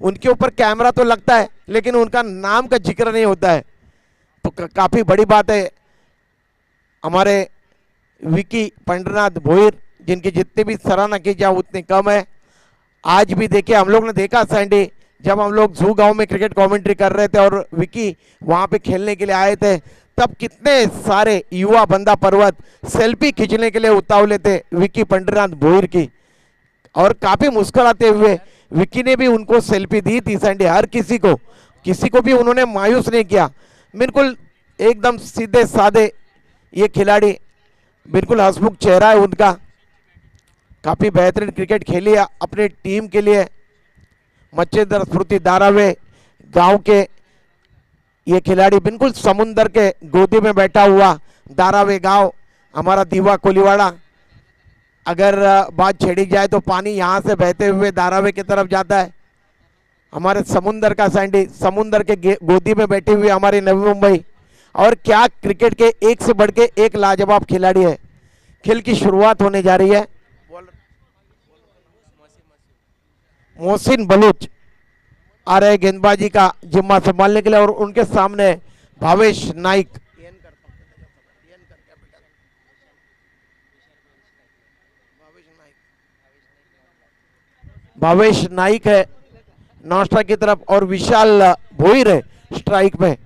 उनके ऊपर कैमरा तो लगता है लेकिन उनका नाम का जिक्र नहीं होता है, तो काफी बड़ी बात है। हमारे विकी पंडरनाथ भोईर, जिनकी जितनी भी सराहना की जाए उतनी कम है। आज भी देखिए, हम लोग ने देखा सैंडी, जब हम लोग जू गांव में क्रिकेट कमेंट्री कर रहे थे और विकी वहां पे खेलने के लिए आए थे, तब कितने सारे युवा बंदा पर्वत सेल्फी खींचने के लिए उतावले थे विकी पंडरनाथ भोईर की, और काफी मुस्कुराते हुए विकी ने भी उनको सेल्फी दी थी सैंडी। हर किसी को भी उन्होंने मायूस नहीं किया, बिल्कुल एकदम सीधे साधे ये खिलाड़ी, बिल्कुल हंसमुख चेहरा है उनका। काफी बेहतरीन क्रिकेट खेली है अपनी टीम के लिए। मच्छिंद्र स्मृति धारावे गांव के ये खिलाड़ी, बिल्कुल समुंदर के गोदी में बैठा हुआ धारावे गांव, हमारा दीवा कोलीवाड़ा। अगर बात छेड़ी जाए तो पानी यहां से बहते हुए धारावे की तरफ जाता है। हमारे समुंदर का सैंडी, समुंदर के गोदी में बैठी हुई हमारी नवी मुंबई, और क्या क्रिकेट के एक से बढ़ के एक लाजवाब खिलाड़ी है। खेल की शुरुआत होने जा रही है। मोहसिन बलूच आ रहे गेंदबाजी का जिम्मा संभालने के लिए, और उनके सामने भावेश नाइक। भावेश नाइक है नाश्ता की तरफ, और विशाल भोईर है स्ट्राइक में।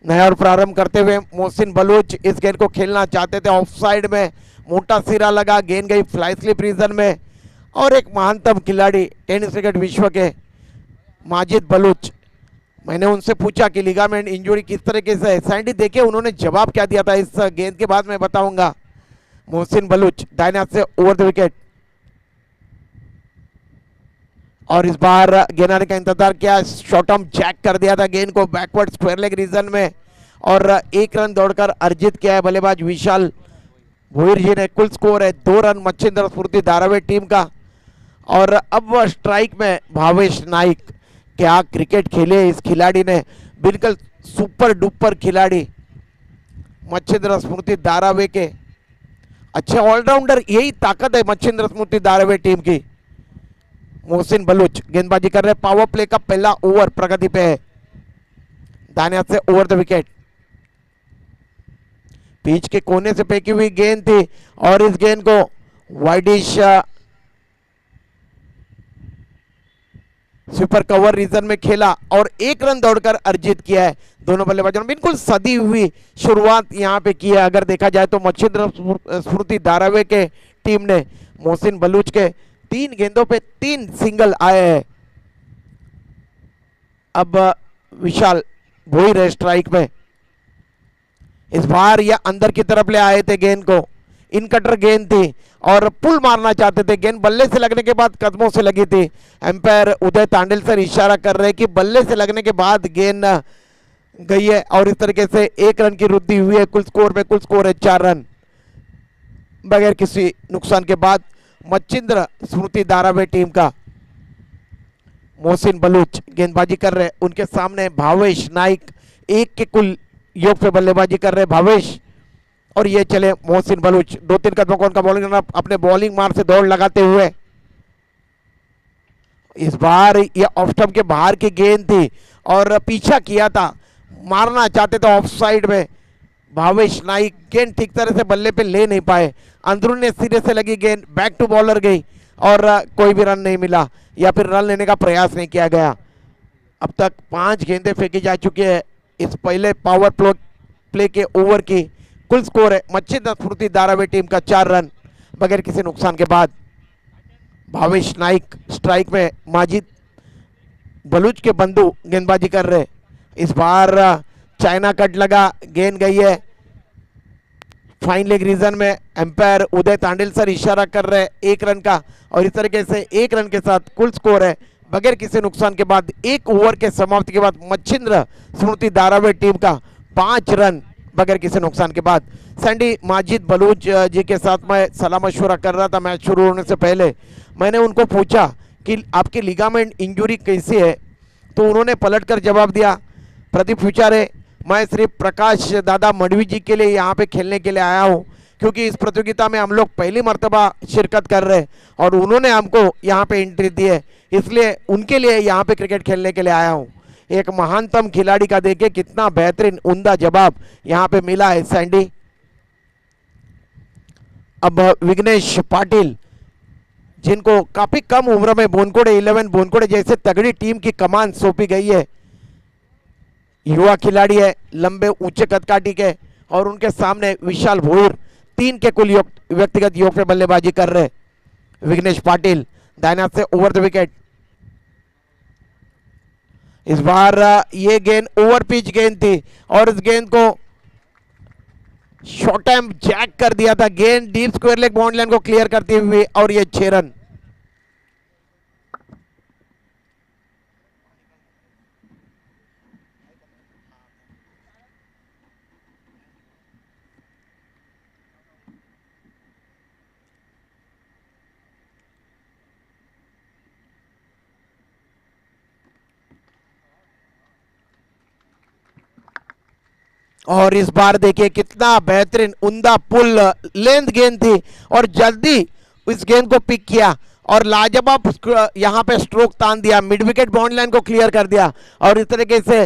नया और प्रारंभ करते हुए मोहसिन बलूच इस गेंद को खेलना चाहते थे, ऑफ साइड में मोटा सिरा लगा, गेंद गई फ्लाई स्लिप रीजन में। और एक महानतम खिलाड़ी टेनिस क्रिकेट विश्व के माजिद बलूच, मैंने उनसे पूछा कि लिगामेंट इंजरी किस तरीके से है। सैंडी देखिए उन्होंने जवाब क्या दिया था, इस गेंद के बाद मैं बताऊंगा। मोहसिन बलूच दाहिने हाथ से ओवर द विकेट, और इस बार गेंद आने का इंतजार किया, शॉर्ट आर्म जैक कर दिया था गेंद को बैकवर्ड स्क्वायर लेग रीजन में, और एक रन दौड़कर अर्जित किया है बल्लेबाज विशाल भोईर जी ने। कुल स्कोर है 2 रन मच्छिंद्र स्फूर्ति धारावी टीम का। और अब स्ट्राइक में भावेश नाइक, क्या क्रिकेट खेले इस खिलाड़ी ने, बिल्कुल सुपर डुपर खिलाड़ी मच्छिंद्र स्मृति धारावी के, अच्छे ऑलराउंडर, यही ताकत है मच्छिंद्र स्मृति धारावी टीम की। मोहसिन बलूच गेंदबाजी कर रहे, पावर प्ले का पहला ओवर प्रगति पे है, दाहिने हाथ से ओवर द विकेट। पिच के कोने से फेंकी हुई गेंद थी, और इस गेंद को वाइडिश सुपर कवर रीजन में खेला, और एक रन दौड़कर अर्जित किया है दोनों बल्लेबाजों ने। बिल्कुल सदी हुई शुरुआत यहां पे की है अगर देखा जाए तो मच्छिंद्र स्फूर्ति धारावी के टीम ने। मोहसिन बलूच के 3 गेंदों पे 3 सिंगल आए हैं। अब विशाल भोईर स्ट्राइक में, इस बार यह अंदर की तरफ ले आए थे गेंद को, इन कटर गेंद थी और पुल मारना चाहते थे। गेंद बल्ले से लगने के बाद कदमों से लगी थी। एम्पायर उदय तांडिल सर इशारा कर रहे हैं कि बल्ले से लगने के बाद गेंद गई है, और इस तरीके से 1 रन की वृद्धि हुई है कुल स्कोर में। कुल स्कोर है 4 रन बगैर किसी नुकसान के बाद मच्छिंद्र स्मृति धारावी टीम का। मोहसिन बलूच गेंदबाजी कर रहे, उनके सामने भावेश नाइक 1 के कुल योग पे बल्लेबाजी कर रहे भावेश, और ये चले मोहसिन बलूच 2-3 कदमों को उनका बॉलिंग अपने बॉलिंग मार से दौड़ लगाते हुए। इस बार ये ऑफ स्टंप के बाहर की गेंद थी और पीछा किया था, मारना चाहते थे ऑफ साइड में भावेश नाइक, गेंद ठीक तरह से बल्ले पे ले नहीं पाए, अंदरूनी सिरे से लगी गेंद बैक टू बॉलर गई और कोई भी रन नहीं मिला या फिर रन लेने का प्रयास नहीं किया गया। अब तक 5 गेंदें फेंकी जा चुकी है इस पहले पावर प्ले के ओवर की। कुल स्कोर है मच्छिंद्र स्फूर्ति धारावी टीम का 4 रन बगैर किसी नुकसान के बाद। भावेश नाइक स्ट्राइक में, माजिद बलूच के बंधु गेंदबाजी कर रहे। इस बार चाइना कट लगा, गेंद गई है फाइन लेग रीजन में। एम्पायर उदय तांडिल सर इशारा कर रहे 1 रन का, और इस तरीके से 1 रन के साथ कुल स्कोर है बगैर किसी नुकसान के बाद 1 ओवर के समाप्ति के बाद मच्छिंद्र स्मृति धारावी टीम का 5 रन बगैर किसी नुकसान के बाद। सैंडी, माजिद बलूच जी के साथ मैं सलाह मशवरा कर रहा था मैच शुरू होने से पहले। मैंने उनको पूछा कि आपकी लिगामेंट इंजरी कैसी है, तो उन्होंने पलटकर जवाब दिया, प्रदीप विचारे, मैं सिर्फ प्रकाश दादा मडवी जी के लिए यहाँ पे खेलने के लिए आया हूँ, क्योंकि इस प्रतियोगिता में हम लोग पहली मर्तबा शिरकत कर रहे हैं और उन्होंने हमको यहाँ पे एंट्री दी है, इसलिए उनके लिए यहाँ पे क्रिकेट खेलने के लिए आया हूँ। एक महानतम खिलाड़ी का देखिए कितना बेहतरीन उम्दा जवाब यहाँ पे मिला है सैंडी। अब विघ्नेश पाटिल, जिनको काफी कम उम्र में बोनकोड़े 11 बोनकोड़े जैसे तगड़ी टीम की कमान सौंपी गई है, युवा खिलाड़ी है, लंबे ऊंचे कदकाठी के, और उनके सामने विशाल भोईर 3 के कुल व्यक्तिगत योग पे बल्लेबाजी कर रहे। विघ्नेश पाटिल दाहिने हाथ से ओवर द विकेट। इस बार ये गेंद ओवर पिच गेंद थी और इस गेंद को शॉर्ट टाइम जैक कर दिया था। गेंद deep square leg boundary line को क्लियर करते हुए और ये 6 रन। और इस बार देखिए कितना बेहतरीन उम्दा पुल लेंथ गेंद थी और जल्दी इस गेंद को पिक किया और लाजवाब यहां पे स्ट्रोक तान दिया, मिड विकेट बाउंड्री लाइन को क्लियर कर दिया और इस तरीके से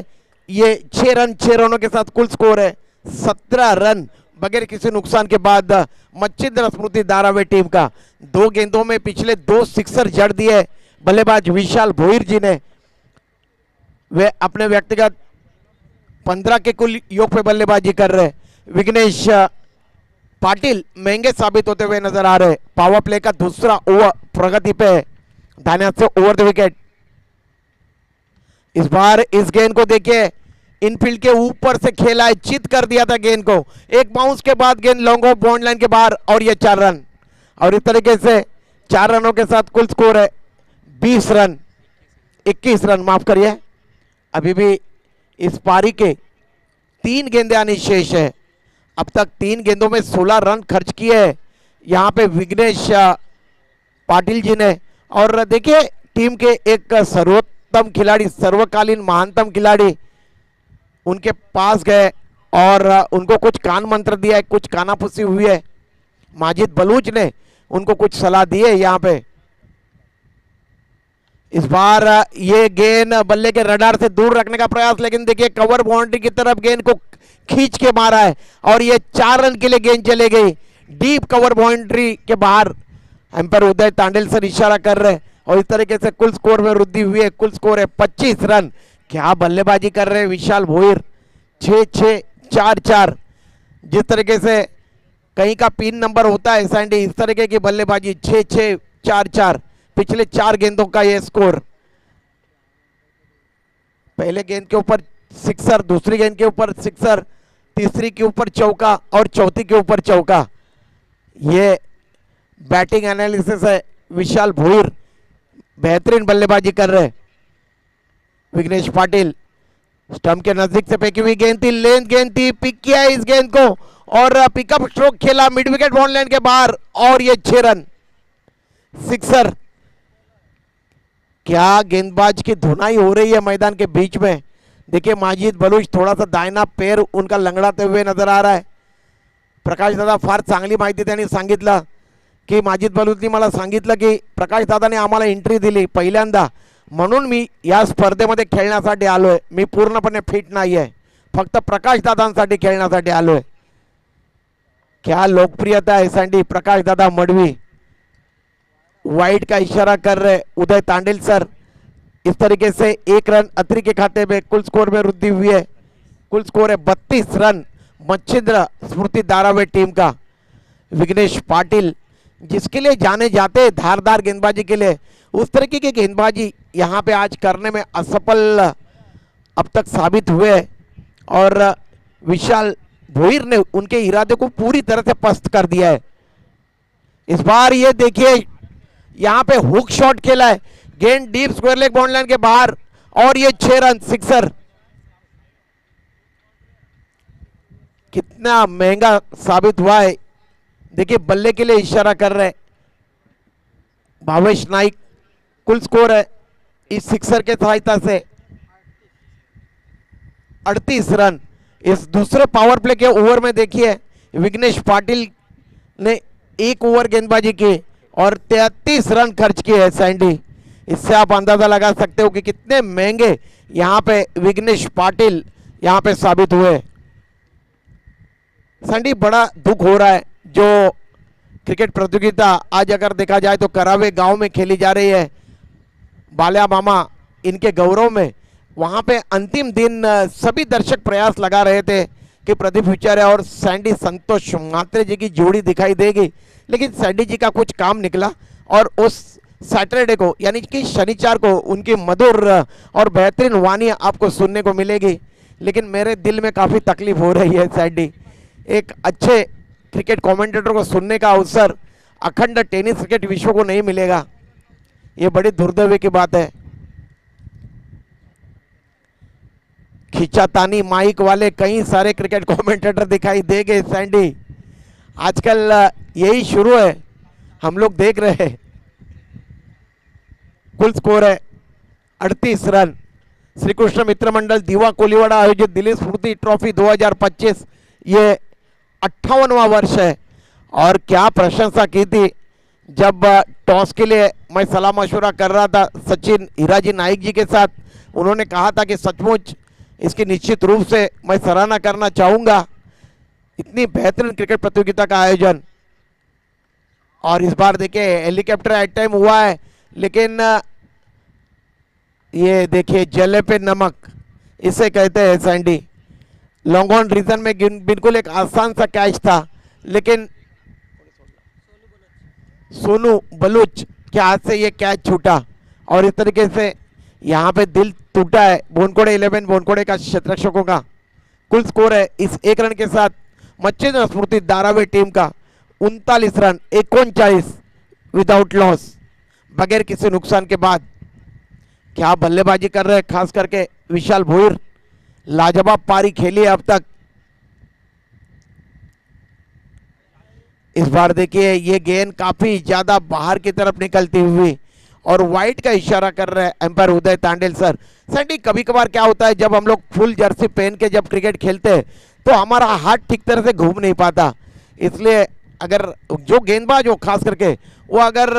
ये 6 रन 6 रनों के साथ कुल स्कोर है 17 रन बगैर किसी नुकसान के बाद मच्छिंद्र स्मृति धारावी टीम का। 2 गेंदों में पिछले 2 सिक्सर जड़ दिए बल्लेबाज विशाल भोईर जी ने। वे अपने व्यक्तिगत 15 के कुल योग पे बल्लेबाजी कर रहे। विघ्नेश पाटिल महंगे साबित होते हुए नजर आ रहे। पावर प्ले का दूसरा ओवर प्रगति पे है, दाहिने हाथ से ओवर द विकेट। इस बार इस गेंद को देखिए इनफील्ड के ऊपर से खेला है, चित कर दिया था गेंद को। एक बाउंस के बाद गेंद लॉन्ग ऑफ बाउंड्री लाइन के बाहर और ये 4 रन। और इस तरीके से 4 रनों के साथ कुल स्कोर है 20 रन 21 रन, माफ करिए। अभी भी इस पारी के 3 गेंदें आनी शेष है। अब तक 3 गेंदों में 16 रन खर्च किए हैं यहाँ पे विघ्नेश पाटिल जी ने। और देखिए टीम के एक सर्वोत्तम खिलाड़ी, सर्वकालीन महानतम खिलाड़ी उनके पास गए और उनको कुछ कान मंत्र दिया है, कुछ कानाफूसी हुई है। माजिद बलूच ने उनको कुछ सलाह दी है यहाँ पे। इस बार ये गेंद बल्ले के रडार से दूर रखने का प्रयास, लेकिन देखिए कवर बाउंड्री की तरफ गेंद को खींच के मारा है और ये 4 रन के लिए गेंद चले गई डीप कवर बाउंड्री के बाहर। एम्पायर उदय तांडेल सर इशारा कर रहे हैं और इस तरीके से कुल स्कोर में वृद्धि हुई है। कुल स्कोर है 25 रन। क्या बल्लेबाजी कर रहे हैं विशाल भोईर, 6-6 4-4। जिस तरीके से कहीं का पिन नंबर होता है सैंडी, इस तरीके की बल्लेबाजी 6-6 4-4। पिछले 4 गेंदों का ये स्कोर। पहले गेंद के ऊपर सिक्सर, दूसरी गेंद के ऊपर सिक्सर, तीसरी के ऊपर चौका और चौथी के ऊपर चौका। ये बैटिंग एनालिसिस है। विशाल भोईर बेहतरीन बल्लेबाजी कर रहे। विघ्नेश पाटिल स्टंप के नजदीक से फेंकी हुई गेंद थी, लेंथ गेंद थी, पिक किया इस गेंद को और पिकअप स्ट्रोक खेला मिड विकेट बाउंड्री लाइन के बाहर और ये 6 रन सिक्सर। क्या गेंदबाज की धुनाई हो रही है मैदान के बीच में। देखिए माजिद बलूच थोड़ा सा दाहिना पैर उनका लंगड़ाते हुए नजर आ रहा है। प्रकाश दादा फार चांगली माहिती त्यांनी सांगितलं की माजिद बलूचनी मला सांगितलं की प्रकाश दादाने आम्हाला एंट्री दिली पहिल्यांदा, म्हणून मी या स्पर्धेमध्ये खेळण्यासाठी आलोय। मी पूर्णपणे फिट नाही आहे, फक्त प्रकाश दादांसाठी खेळण्यासाठी आलोय। क्या लोकप्रियता है सैंडी। प्रकाश दादा मडवी वाइड का इशारा कर रहे उदय तांडेल सर। इस तरीके से 1 रन अत्री के खाते में कुल स्कोर में वृद्धि हुई है। कुल स्कोर है 32 रन मच्छिंद्र स्मृति धारावी टीम का। विघ्नेश पाटिल जिसके लिए जाने जाते हैं धारदार गेंदबाजी के लिए, उस तरीके की गेंदबाजी यहाँ पे आज करने में असफल अब तक साबित हुए और विशाल भोईर ने उनके इरादे को पूरी तरह से पस्त कर दिया है। इस बार ये देखिए यहां पे हुक शॉट खेला है, गेंद deep square leg boundary line के बाहर और ये 6 रन सिक्सर। कितना महंगा साबित हुआ है। देखिए बल्ले के लिए इशारा कर रहे भावेश नाइक। कुल स्कोर है इस सिक्सर के सहायता से 38 रन। इस दूसरे पावर प्ले के ओवर में देखिए विघ्नेश पाटिल ने 1 ओवर गेंदबाजी की और 33 रन खर्च किए हैं सैंडी। इससे आप अंदाजा लगा सकते हो कि कितने महंगे यहां पे विघ्नेश पाटिल यहां पे साबित हुए। सैंडी, बड़ा दुख हो रहा है जो क्रिकेट प्रतियोगिता आज अगर देखा जाए तो करावे गांव में खेली जा रही है, बाल्या मामा इनके गौरव में। वहां पे अंतिम दिन सभी दर्शक प्रयास लगा रहे थे कि प्रदीप विचारे और सैंडी संतोष मात्रे जी की जोड़ी दिखाई देगी, लेकिन सैंडी जी का कुछ काम निकला और उस सैटरडे को यानी कि शनिवार को उनकी मधुर और बेहतरीन वाणी आपको सुनने को मिलेगी। लेकिन मेरे दिल में काफ़ी तकलीफ हो रही है सैंडी, एक अच्छे क्रिकेट कमेंटेटर को सुनने का अवसर अखंड टेनिस क्रिकेट विश्व को नहीं मिलेगा, ये बड़ी दुर्दैव की बात है। खींचातानी माइक वाले कई सारे क्रिकेट कमेंटेटर दिखाई देंगे सैंडी, आजकल यही शुरू है, हम लोग देख रहे हैं। कुल स्कोर है 38 रन। श्री कृष्ण मित्र मंडल दीवा कोलीवाड़ा आयोजित दिल्ली स्फूर्ति ट्रॉफी 2025, ये 58वां वर्ष है। और क्या प्रशंसा की थी जब टॉस के लिए मैं सलाह मशवरा कर रहा था सचिन हीराजी नाइक जी के साथ, उन्होंने कहा था कि सचमुच इसकी निश्चित रूप से मैं सराहना करना चाहूँगा, इतनी बेहतरीन क्रिकेट प्रतियोगिता का आयोजन। और इस बार देखिए हेलीकॉप्टर एट टाइम हुआ है, लेकिन ये देखिए जले पे नमक इसे कहते हैं सैंडी। लॉन्ग ऑन रीजन में बिल्कुल एक आसान सा कैच था, लेकिन सोनू बलूच के हाथ से ये कैच छूटा और इस तरीके से यहाँ पे दिल टूटा है बोनकोड़े 11 बोनकोड़े का क्षेत्ररक्षकों का। कुल स्कोर है इस 1 रन के साथ मच्छिंद्र स्फूर्ति धारावी टीम का 39 रन 39 विदाउट लॉस, बगैर किसी नुकसान के बाद। क्या बल्लेबाजी कर रहे हैं खास करके विशाल भोईर, लाजवाब पारी खेली है अब तक। इस बार देखिए ये गेंद काफी ज्यादा बाहर की तरफ निकलती हुई और वाइट का इशारा कर रहे हैं एम्पायर उदय तांडेल सर। सैंडी, कभी कभार क्या होता है जब हम लोग फुल जर्सी पहन के जब क्रिकेट खेलते हैं तो हमारा हाथ ठीक तरह से घूम नहीं पाता, इसलिए अगर जो गेंदबाज हो खास करके वो अगर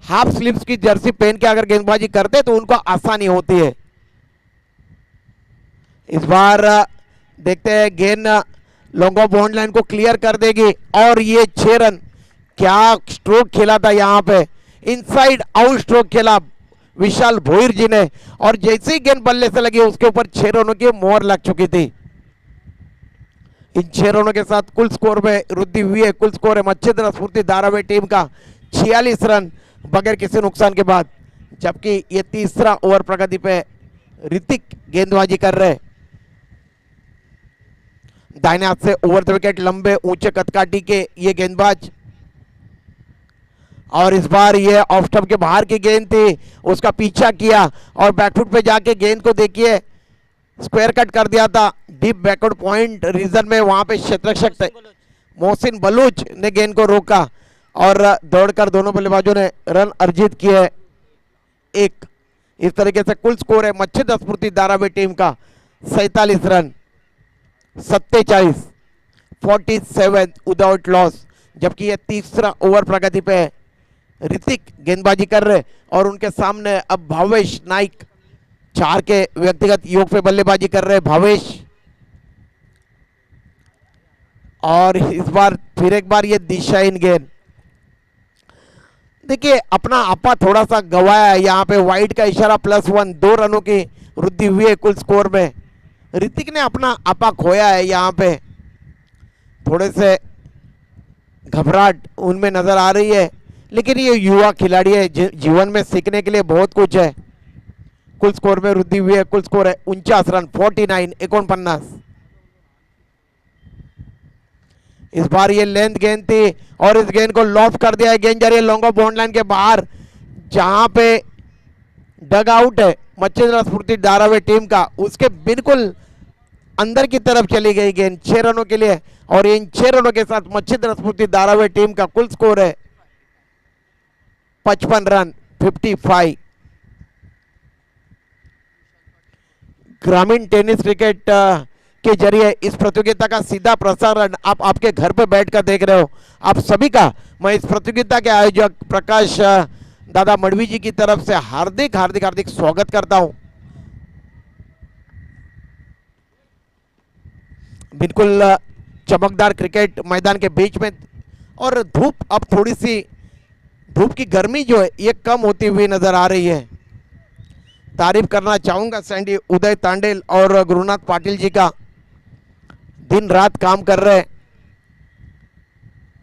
हाफ स्लीव्स की जर्सी पहन के अगर गेंदबाजी करते तो उनको आसानी होती है। इस बार देखते हैं गेंद लॉन्ग ऑफ बाउंड लाइन को क्लियर कर देगी और ये 6 रन। क्या स्ट्रोक खेला था यहाँ पे, इनसाइड आउट स्ट्रोक खेला विशाल भोईर जी ने और जैसे ही गेंद बल्ले से लगी उसके ऊपर 6 रनों की मोहर लग चुकी थी। इन 6 रनों के साथ कुल स्कोर में वृद्धि हुई है। कुल स्कोर है मच्छिंद्र स्फूर्ति धारावी टीम का 46 रन बगैर किसी नुकसान के बाद, जबकि ये तीसरा ओवर प्रगति पे ऋतिक गेंदबाजी कर रहे। दाहिने हाथ से ओवर द विकेट लंबे ऊंचे कदकाठी के ये गेंदबाज, और इस बार ये ऑफ स्टंप के बाहर की गेंद थी, उसका पीछा किया और बैकफुट पे जाके गेंद को देखिए स्क्वायर कट कर दिया था डीप बैकवर्ड पॉइंट रीजन में। वहां पे क्षेत्ररक्षक मोहसिन बलूच ने गेंद को रोका और दौड़कर दोनों बल्लेबाजों ने रन अर्जित किए एक। इस तरीके से कुल स्कोर है मच्छिंद्र स्फूर्ति धारावी टीम का 47 रन 47 विदाउट लॉस, जबकि ये तीसरा ओवर प्रगति पे है। ऋतिक गेंदबाजी कर रहे और उनके सामने अब भावेश नाइक 4 के व्यक्तिगत योग पे बल्लेबाजी कर रहे भावेश। और इस बार फिर एक बार ये दिशाहीन गेंद, देखिए अपना आपा थोड़ा सा गवाया है यहाँ पे, वाइड का इशारा +1, 2 रनों की वृद्धि हुई है कुल स्कोर में। ऋतिक ने अपना आपा खोया है यहाँ पे, थोड़े से घबराहट उनमें नजर आ रही है, लेकिन ये युवा खिलाड़ी है, जीवन में सीखने के लिए बहुत कुछ है। कुल स्कोर में वृद्धि हुई है। कुल स्कोर है 49 रन 49। इस बार ये लेंथ गेंद थी और इस गेंद को लॉफ्ट कर दिया है, गेंद जा रही है लॉन्ग ऑफ बाउंड लाइन के बाहर, जहां पे डग आउट है मच्छिंद्र स्फूर्ति धारावी टीम का, उसके बिल्कुल अंदर की तरफ चली गई गेंद 6 रनों के लिए। और इन 6 रनों के साथ मच्छिंद्र स्फूर्ति धारावी टीम का कुल स्कोर है 55 रन 55। ग्रामीण टेनिस क्रिकेट के जरिए इस प्रतियोगिता का सीधा प्रसारण आप आपके घर पर बैठकर देख रहे हो। आप सभी का मैं इस प्रतियोगिता के आयोजक प्रकाश दादा मडवी जी की तरफ से हार्दिक हार्दिक हार्दिक स्वागत करता हूं। बिल्कुल चमकदार क्रिकेट मैदान के बीच में, और धूप अब थोड़ी सी, धूप की गर्मी जो है ये कम होती हुई नजर आ रही है। तारीफ करना चाहूंगा सैंडी उदय तांडेल और गुरुनाथ पाटिल जी का, दिन रात काम कर रहे।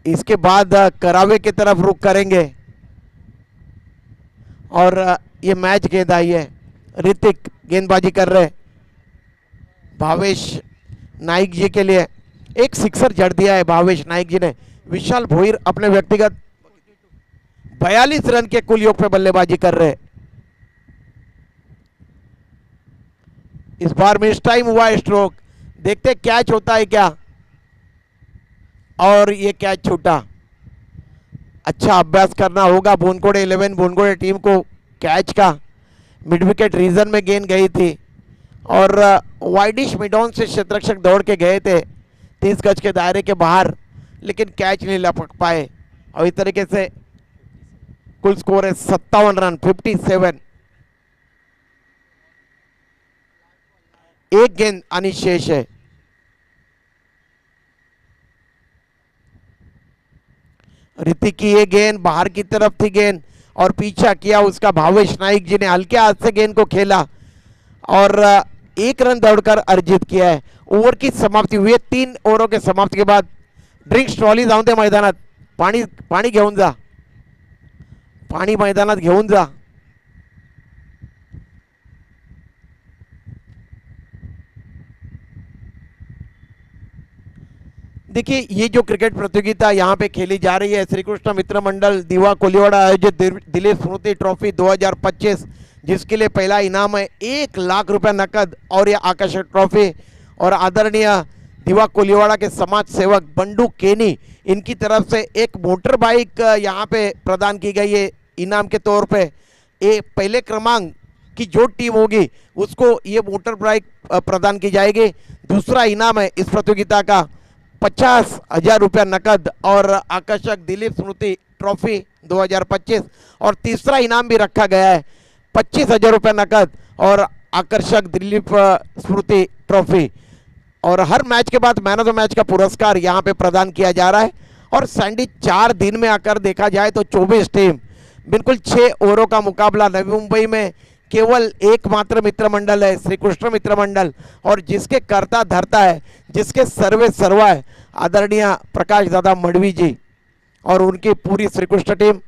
इसके बाद करावे की तरफ रुख करेंगे और ये मैच गेंद आई है। ऋतिक गेंदबाजी कर रहे, भावेश नाइक जी के लिए एक सिक्सर जड़ दिया है भावेश नाइक जी ने। विशाल भोईर अपने व्यक्तिगत 42 रन के कुल योग पे बल्लेबाजी कर रहे। इस बार मिस टाइम हुआ है स्ट्रोक, देखते कैच होता है क्या, और ये कैच छूटा। अच्छा अभ्यास करना होगा बोनकोड़े 11 बोनकोड़े टीम को कैच का। मिड विकेट रीजन में गेंद गई थी और वाइडिश मिडॉन से क्षेत्ररक्षक दौड़ के गए थे 30 गज के दायरे के बाहर, लेकिन कैच नहीं लपक पाए। और इस तरीके से कुल स्कोर है 57 रन 57। एक गेंद आनी शेष है। ऋतिक की ये गेंद बाहर की तरफ थी गेंद, और पीछा किया उसका भावेश नाइक जी ने, हल्के हाथ से गेंद को खेला और 1 रन दौड़कर अर्जित किया है। ओवर की समाप्ति हुई है। 3 ओवरों के समाप्ति के बाद ड्रिंक्स ट्रॉली जाऊन दे मैदानात, पाणी घेऊन जा, पाणी मैदानात घेऊन जा। देखिए ये जो क्रिकेट प्रतियोगिता यहाँ पे खेली जा रही है, श्री कृष्ण मित्र मंडल दीवा कोलिवाड़ा आयोजित दिलीप स्मृति ट्रॉफी 2025, जिसके लिए पहला इनाम है 1 लाख रुपए नकद और यह आकर्षक ट्रॉफी। और आदरणीय दीवा कोलिवाड़ा के समाज सेवक बंडू केनी, इनकी तरफ से एक मोटर बाइक यहाँ पे प्रदान की गई है इनाम के तौर पे। ये पहले क्रमांक की जो टीम होगी उसको ये मोटर बाइक प्रदान की जाएगी। दूसरा इनाम है इस प्रतियोगिता का 50,000 रुपया नकद और आकर्षक दिलीप स्मृति ट्रॉफी 2025, और तीसरा इनाम भी रखा गया है 25,000 रुपया नकद और आकर्षक दिलीप स्मृति ट्रॉफी। और हर मैच के बाद मैन ऑफ द मैच का पुरस्कार यहाँ पे प्रदान किया जा रहा है। और सैंडी 4 दिन में आकर देखा जाए तो 24 टीम, बिल्कुल 6 ओवरों का मुकाबला। नवी मुंबई में केवल एकमात्र मित्र मंडल है, श्री कृष्ण मित्र मंडल, और जिसके कर्ता धरता है, जिसके सर्वे सर्वा है आदरणीय प्रकाश दादा मडवी जी और उनकी पूरी श्री कृष्ण टीम,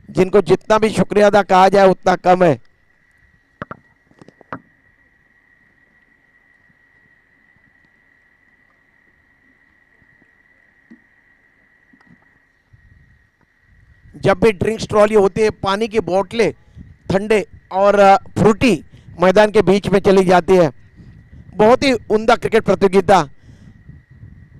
जिनको जितना भी शुक्रिया अदा कहा जाए उतना कम है। जब भी ड्रिंक्स ट्रॉली होती है, पानी की बोतलें ठंडे और फ्रूटी मैदान के बीच में चली जाती है। बहुत ही उम्दा क्रिकेट प्रतियोगिता।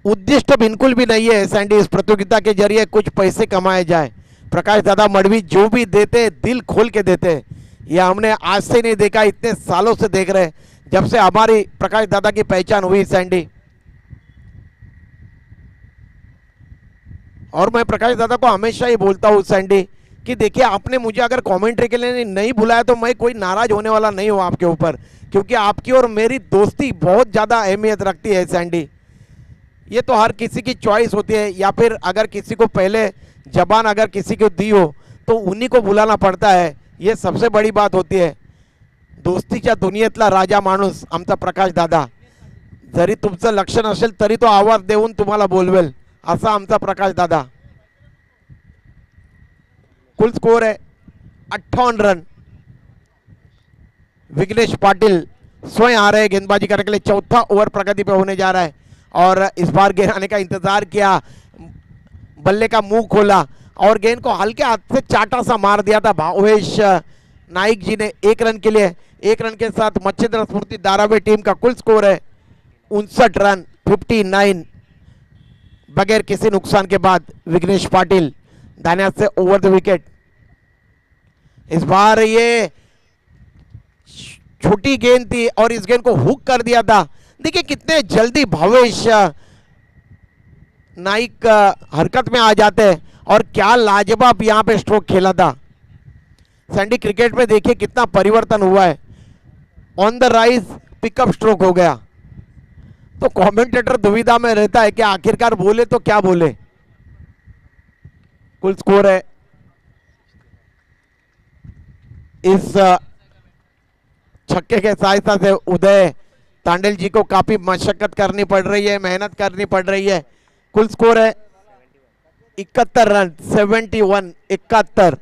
उद्दिष्ट बिल्कुल भी नहीं है सैंडी इस प्रतियोगिता के जरिए कुछ पैसे कमाए जाए। प्रकाश दादा मडवी जो भी देते दिल खोल के देते। यह हमने आज से नहीं देखा, इतने सालों से देख रहे, जब से हमारी प्रकाश दादा की पहचान हुई सैंडी। और मैं प्रकाश दादा को हमेशा ही बोलता हूँ सैंडी कि देखिए आपने मुझे अगर कमेंट्री के लिए नहीं बुलाया तो मैं कोई नाराज होने वाला नहीं हूँ आपके ऊपर, क्योंकि आपकी और मेरी दोस्ती बहुत ज़्यादा अहमियत रखती है सैंडी। ये तो हर किसी की चॉइस होती है, या फिर अगर किसी को पहले जबान अगर किसी को दी हो तो उन्हीं को बुलाना पड़ता है, ये सबसे बड़ी बात होती है। दोस्तीच्या दुनियेतला राजा माणूस आमचा प्रकाश दादा, जरी तुमचं लक्ष नसेल तरी तो आवाज देऊन तुम्हाला बोलवेल, असा आमचा प्रकाश दादा। कुल स्कोर है 58 रन। विघ्नेश पाटिल स्वयं आ रहे हैं गेंदबाजी करने के लिए। चौथा ओवर प्रगति पे होने जा रहा है और इस बार गेंद आने का इंतजार किया, बल्ले का मुंह खोला और गेंद को हल्के हाथ से चाटा सा मार दिया था भावेश नाइक जी ने 1 रन के लिए। 1 रन के साथ मच्छिंद्र स्मृति धारावी टीम का कुल स्कोर है 59 रन 59, बगैर किसी नुकसान के बाद विघ्नेश पाटिल दाहिने हाथ से ओवर द विकेट। इस बार ये छोटी गेंद थी और इस गेंद को हुक कर दिया था देखिए कितने जल्दी भावेश नाइक हरकत में आ जाते हैं और क्या लाजवाब यहां पे स्ट्रोक खेला था। सैंडी क्रिकेट में देखिए कितना परिवर्तन हुआ है, on the rise pickup stroke हो गया। तो कमेंटेटर दुविधा में रहता है कि आखिरकार बोले तो क्या बोले। कुल स्कोर है इस छक्के के सहायता से उदय तांडेल जी को काफी मशक्कत करनी पड़ रही है, मेहनत करनी पड़ रही है। कुल स्कोर है 71 रन, 71 71।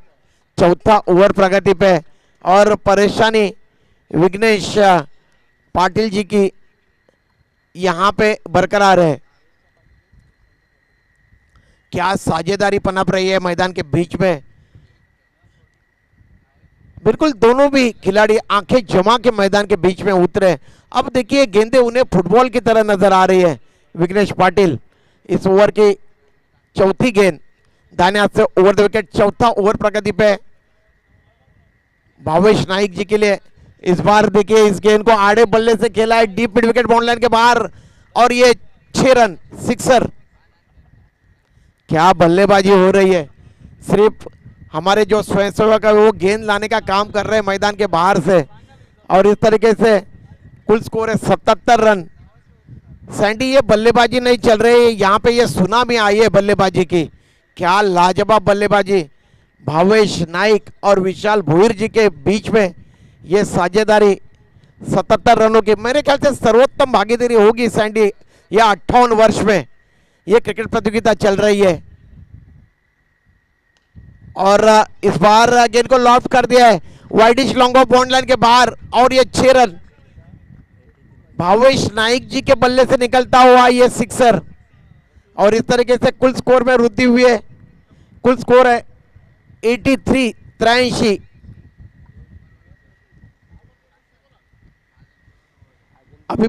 चौथा ओवर प्रगति पे और परेशानी विघ्नेश पाटिल जी की यहां पे बरकरार है। क्या साझेदारी पनप रही है मैदान के बीच में। बिल्कुल दोनों भी खिलाड़ी आंखें जमा के मैदान के बीच में उतरे। अब देखिए गेंदें उन्हें फुटबॉल की तरह नजर आ रही है। विघ्नेश पाटिल इस ओवर की चौथी गेंद दाहिने हाथ से ओवर द विकेट। चौथा ओवर प्रगति पे भावेश नाइक जी के लिए। इस बार देखिए इस गेंद को आड़े बल्ले से खेला है deep mid wicket bound line के बाहर और ये 6 रन सिक्सर। क्या बल्लेबाजी हो रही है। सिर्फ हमारे जो स्वयंसेवक है वो गेंद लाने का काम कर रहे हैं मैदान के बाहर से और इस तरीके से कुल स्कोर है 77 रन। सैंडी ये बल्लेबाजी नहीं चल रही, यहाँ पे ये सुनामी आई है बल्लेबाजी की। क्या लाजवाब बल्लेबाजी भावेश नाइक और विशाल भोईर जी के बीच में ये साझेदारी 77 रनों की मेरे ख्याल से सर्वोत्तम भागीदारी होगी सैंडी। यह 58 वर्ष में ये क्रिकेट प्रतियोगिता चल रही है और इस बार गेंद को लॉफ्ट कर दिया है widish long off bound line के बाहर और ये 6 रन भावेश नाइक जी के बल्ले से निकलता हुआ ये सिक्सर और इस तरीके से कुल स्कोर में वृद्धि हुई है। कुल स्कोर है 83 83। अभी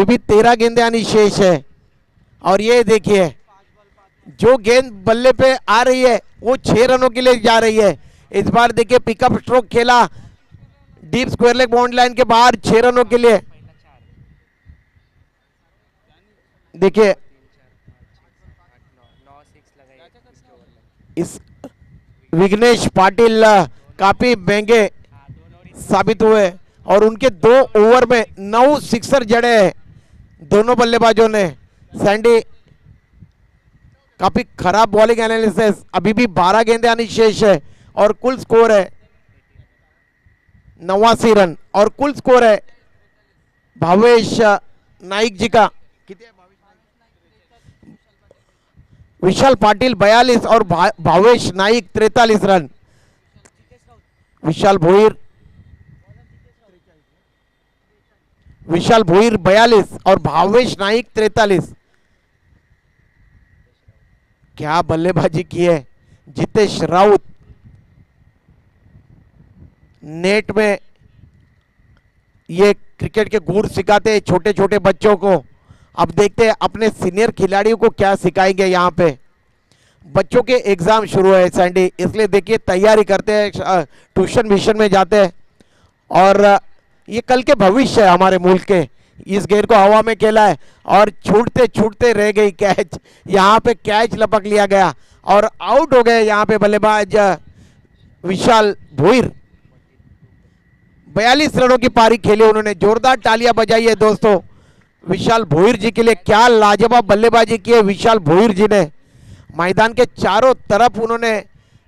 भी 13 गेंदें आनी शेष है और ये देखिए जो गेंद बल्ले पे आ रही है वो 6 रनों के लिए जा रही है। इस बार देखिए पिकअप स्ट्रोक खेला deep square leg bound line के बाहर 6 रनों के लिए। देखिए इस विघ्नेश पाटिल काफी महंगे साबित हुए और उनके 2 ओवर में 9 सिक्सर जड़े हैं दोनों बल्लेबाजों ने। सैंडी काफी खराब बॉलिंग एनालिसिस। अभी भी 12 गेंदें आनी शेष है और कुल स्कोर है 89 रन और कुल स्कोर है भावेश नाइक जी का विशाल पाटिल 42 और भावेश नाइक 43 रन। विशाल भोईर 42 और भावेश नाइक 43। क्या बल्लेबाजी की है जितेश राउत। नेट में ये क्रिकेट के गुर सिखाते हैं छोटे छोटे बच्चों को। अब देखते हैं अपने सीनियर खिलाड़ियों को क्या सिखाएंगे। यहाँ पे बच्चों के एग्जाम शुरू है सैंडी, इसलिए देखिए तैयारी करते हैं, ट्यूशन मिशन में जाते हैं और ये कल के भविष्य है हमारे मुल्क के। इस गेंद को हवा में खेला है और छूटते छूटते रह गई कैच। यहाँ पे कैच लपक लिया गया और आउट हो गए यहाँ पे बल्लेबाज विशाल भोईर। 42 रनों की पारी खेली उन्होंने। जोरदार तालियां बजाई है दोस्तों विशाल भोईर जी के लिए। क्या लाजवाब बल्लेबाजी की है विशाल भोईर जी ने। मैदान के चारों तरफ उन्होंने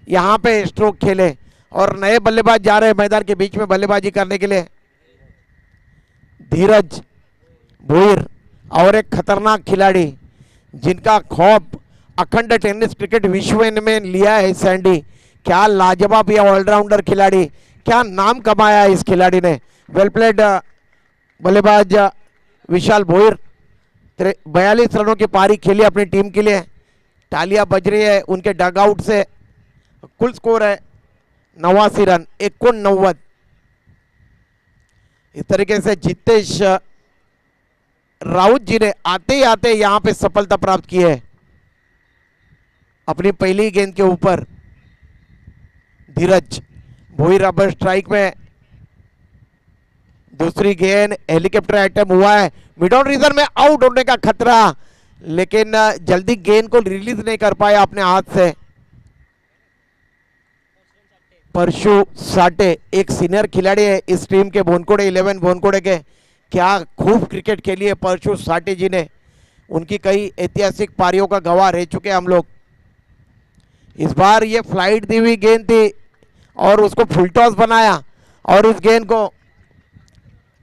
यहाँ पे स्ट्रोक खेले और नए बल्लेबाज जा रहे हैं मैदान के बीच में बल्लेबाजी करने के लिए। धीरज भोईर और एक खतरनाक खिलाड़ी जिनका खौफ अखंड टेनिस क्रिकेट विश्व में लिया है सैंडी। क्या लाजवाब ये ऑलराउंडर खिलाड़ी, क्या नाम कमाया है इस खिलाड़ी ने। वेल प्लेड बल्लेबाज विशाल भोईर 42 रनों की पारी खेली अपनी टीम के लिए। तालियां बज रही है उनके डगआउट से। कुल स्कोर है 89 रन 89। इस तरीके से जितेश राउत जी ने आते ही आते यहां पे सफलता प्राप्त की है अपनी पहली गेंद के ऊपर। धीरज भोईर अब स्ट्राइक में दूसरी गेंद हेलीकॉप्टर आइटम हुआ है, मिड ऑन रीजन में आउट होने का खतरा, लेकिन जल्दी गेंद को रिलीज नहीं कर पाया अपने हाथ से। परशु साटे एक सीनियर खिलाड़ी है इस टीम के, भोनकोड़े 11 भोनकोड़े के। क्या खूब क्रिकेट खेली है परशु साटे जी ने, उनकी कई ऐतिहासिक पारियों का गवाह रह चुके हैं हम लोग। इस बार ये फ्लाइट दी हुई गेंद थी और उसको फुल टॉस बनाया और इस गेंद को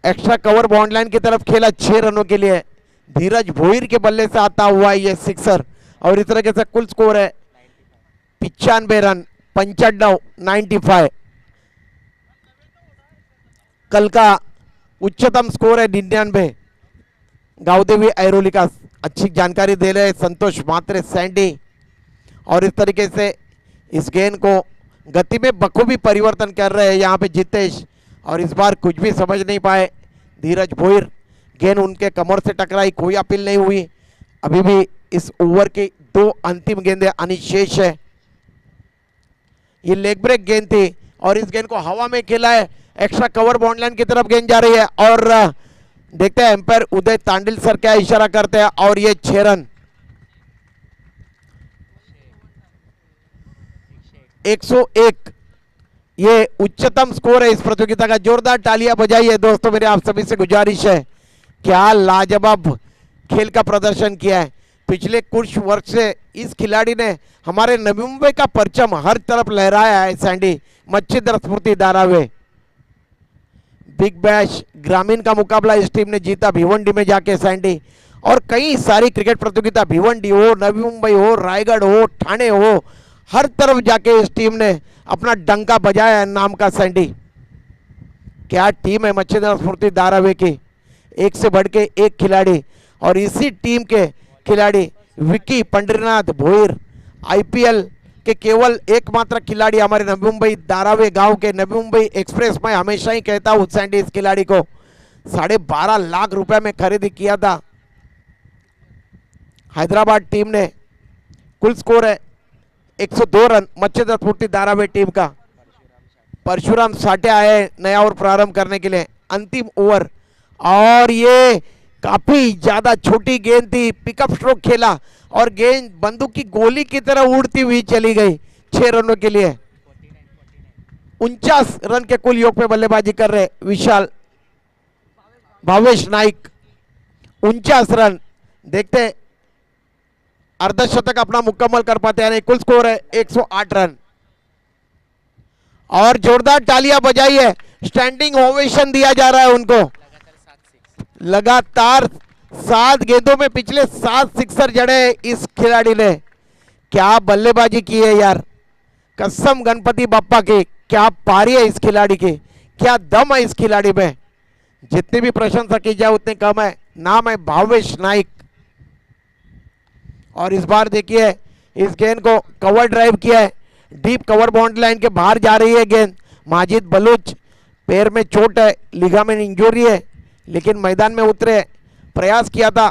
एक्स्ट्रा कवर बाउंड लाइन की तरफ खेला 6 रनों के लिए। धीरज भोईर के बल्ले से आता हुआ ये सिक्सर और इस तरीके से कुल स्कोर है 95 रन, 95 कल का उच्चतम स्कोर है 99। गावदेवी ऐरोली का अच्छी जानकारी दे रहे संतोष मात्रे सैंडी, और इस तरीके से इस गेंद को गति में बखूबी परिवर्तन कर रहे हैं यहाँ पे जितेश, और इस बार कुछ भी समझ नहीं पाए धीरज भोईर। गेंद उनके कमर से टकराई, कोई अपील नहीं हुई। अभी भी इस ओवर की 2 अंतिम गेंदें अनिशेष है। ये लेग ब्रेक गेंद थी और इस गेंद को हवा में खेला है, एक्स्ट्रा कवर बाउंड लाइन की तरफ गेंद जा रही है और देखते हैं एम्पायर उदय तांडिल सर क्या इशारा करते हैं, और ये 6 रन। 101 ये उच्चतम स्कोर है इस प्रतियोगिता का। जोरदार तालियां बजाइए दोस्तों, मेरे आप सभी से गुजारिश है। क्या लाजवाब खेल का प्रदर्शन किया है। पिछले कुछ वर्ष से इस खिलाड़ी ने हमारे नवी मुंबई का परचम हर तरफ लहराया है। सैंडी मच्छिंद्र स्फूर्ति धारावे बिग बैश ग्रामीण का मुकाबला इस टीम ने जीता भिवंडी में जाके सैंडी, और कई सारी क्रिकेट प्रतियोगिता भिवंडी हो, नवी मुंबई हो, रायगढ़ हो, ठाणे हो, हर तरफ जाके इस टीम ने अपना डंका बजाया है नाम का सैंडी। क्या टीम है मच्छिंद्र स्फूर्ति धारावी की, एक से बढ़ के एक खिलाड़ी, और इसी टीम के खिलाड़ी विकी पंडरीनाथ भोईर आईपीएल के केवल एकमात्र खिलाड़ी हमारे नवी मुंबई धारावी गांव के। नवी मुंबई एक्सप्रेस में हमेशा ही कहता हूं सैंडी इस खिलाड़ी को 12.5 लाख रुपए में खरीदी किया था हैदराबाद टीम ने। कुल स्कोर है 102 रन मच्छिंद्र स्फूर्ति धारावी टीम का। परशुराम साटे आए नया ओवर प्रारंभ करने के लिए, अंतिम ओवर, और ये काफी ज्यादा छोटी गेंद थी, पिकअप स्ट्रोक खेला और गेंद बंदूक की गोली की तरह उड़ती हुई चली गई 6 रनों के लिए। 49 रन के कुल योग पे बल्लेबाजी कर रहे विशाल भावेश नाइक, 49 रन। देखते अर्धशतक अपना मुकम्मल कर पाते हैं नहीं। कुल स्कोर है 108 रन, और जोरदार तालियां बजाई है, स्टैंडिंग ओवेशन दिया जा रहा है उनको। लगातार 7 गेंदों में पिछले 7 सिक्सर जड़े इस खिलाड़ी ने। क्या बल्लेबाजी की है यार, कसम गणपति बप्पा की, क्या पारी है इस खिलाड़ी की, क्या दम है इस खिलाड़ी में। जितनी भी प्रशंसा की जाए उतनी कम है। नाम है भावेश नाइक, और इस बार देखिए इस गेंद को कवर ड्राइव किया है, डीप कवर बाउंड लाइन के बाहर जा रही है गेंद। माजिद बलूच पैर में चोट है, लिगामेंट इंजरी है, लेकिन मैदान में उतरे, प्रयास किया था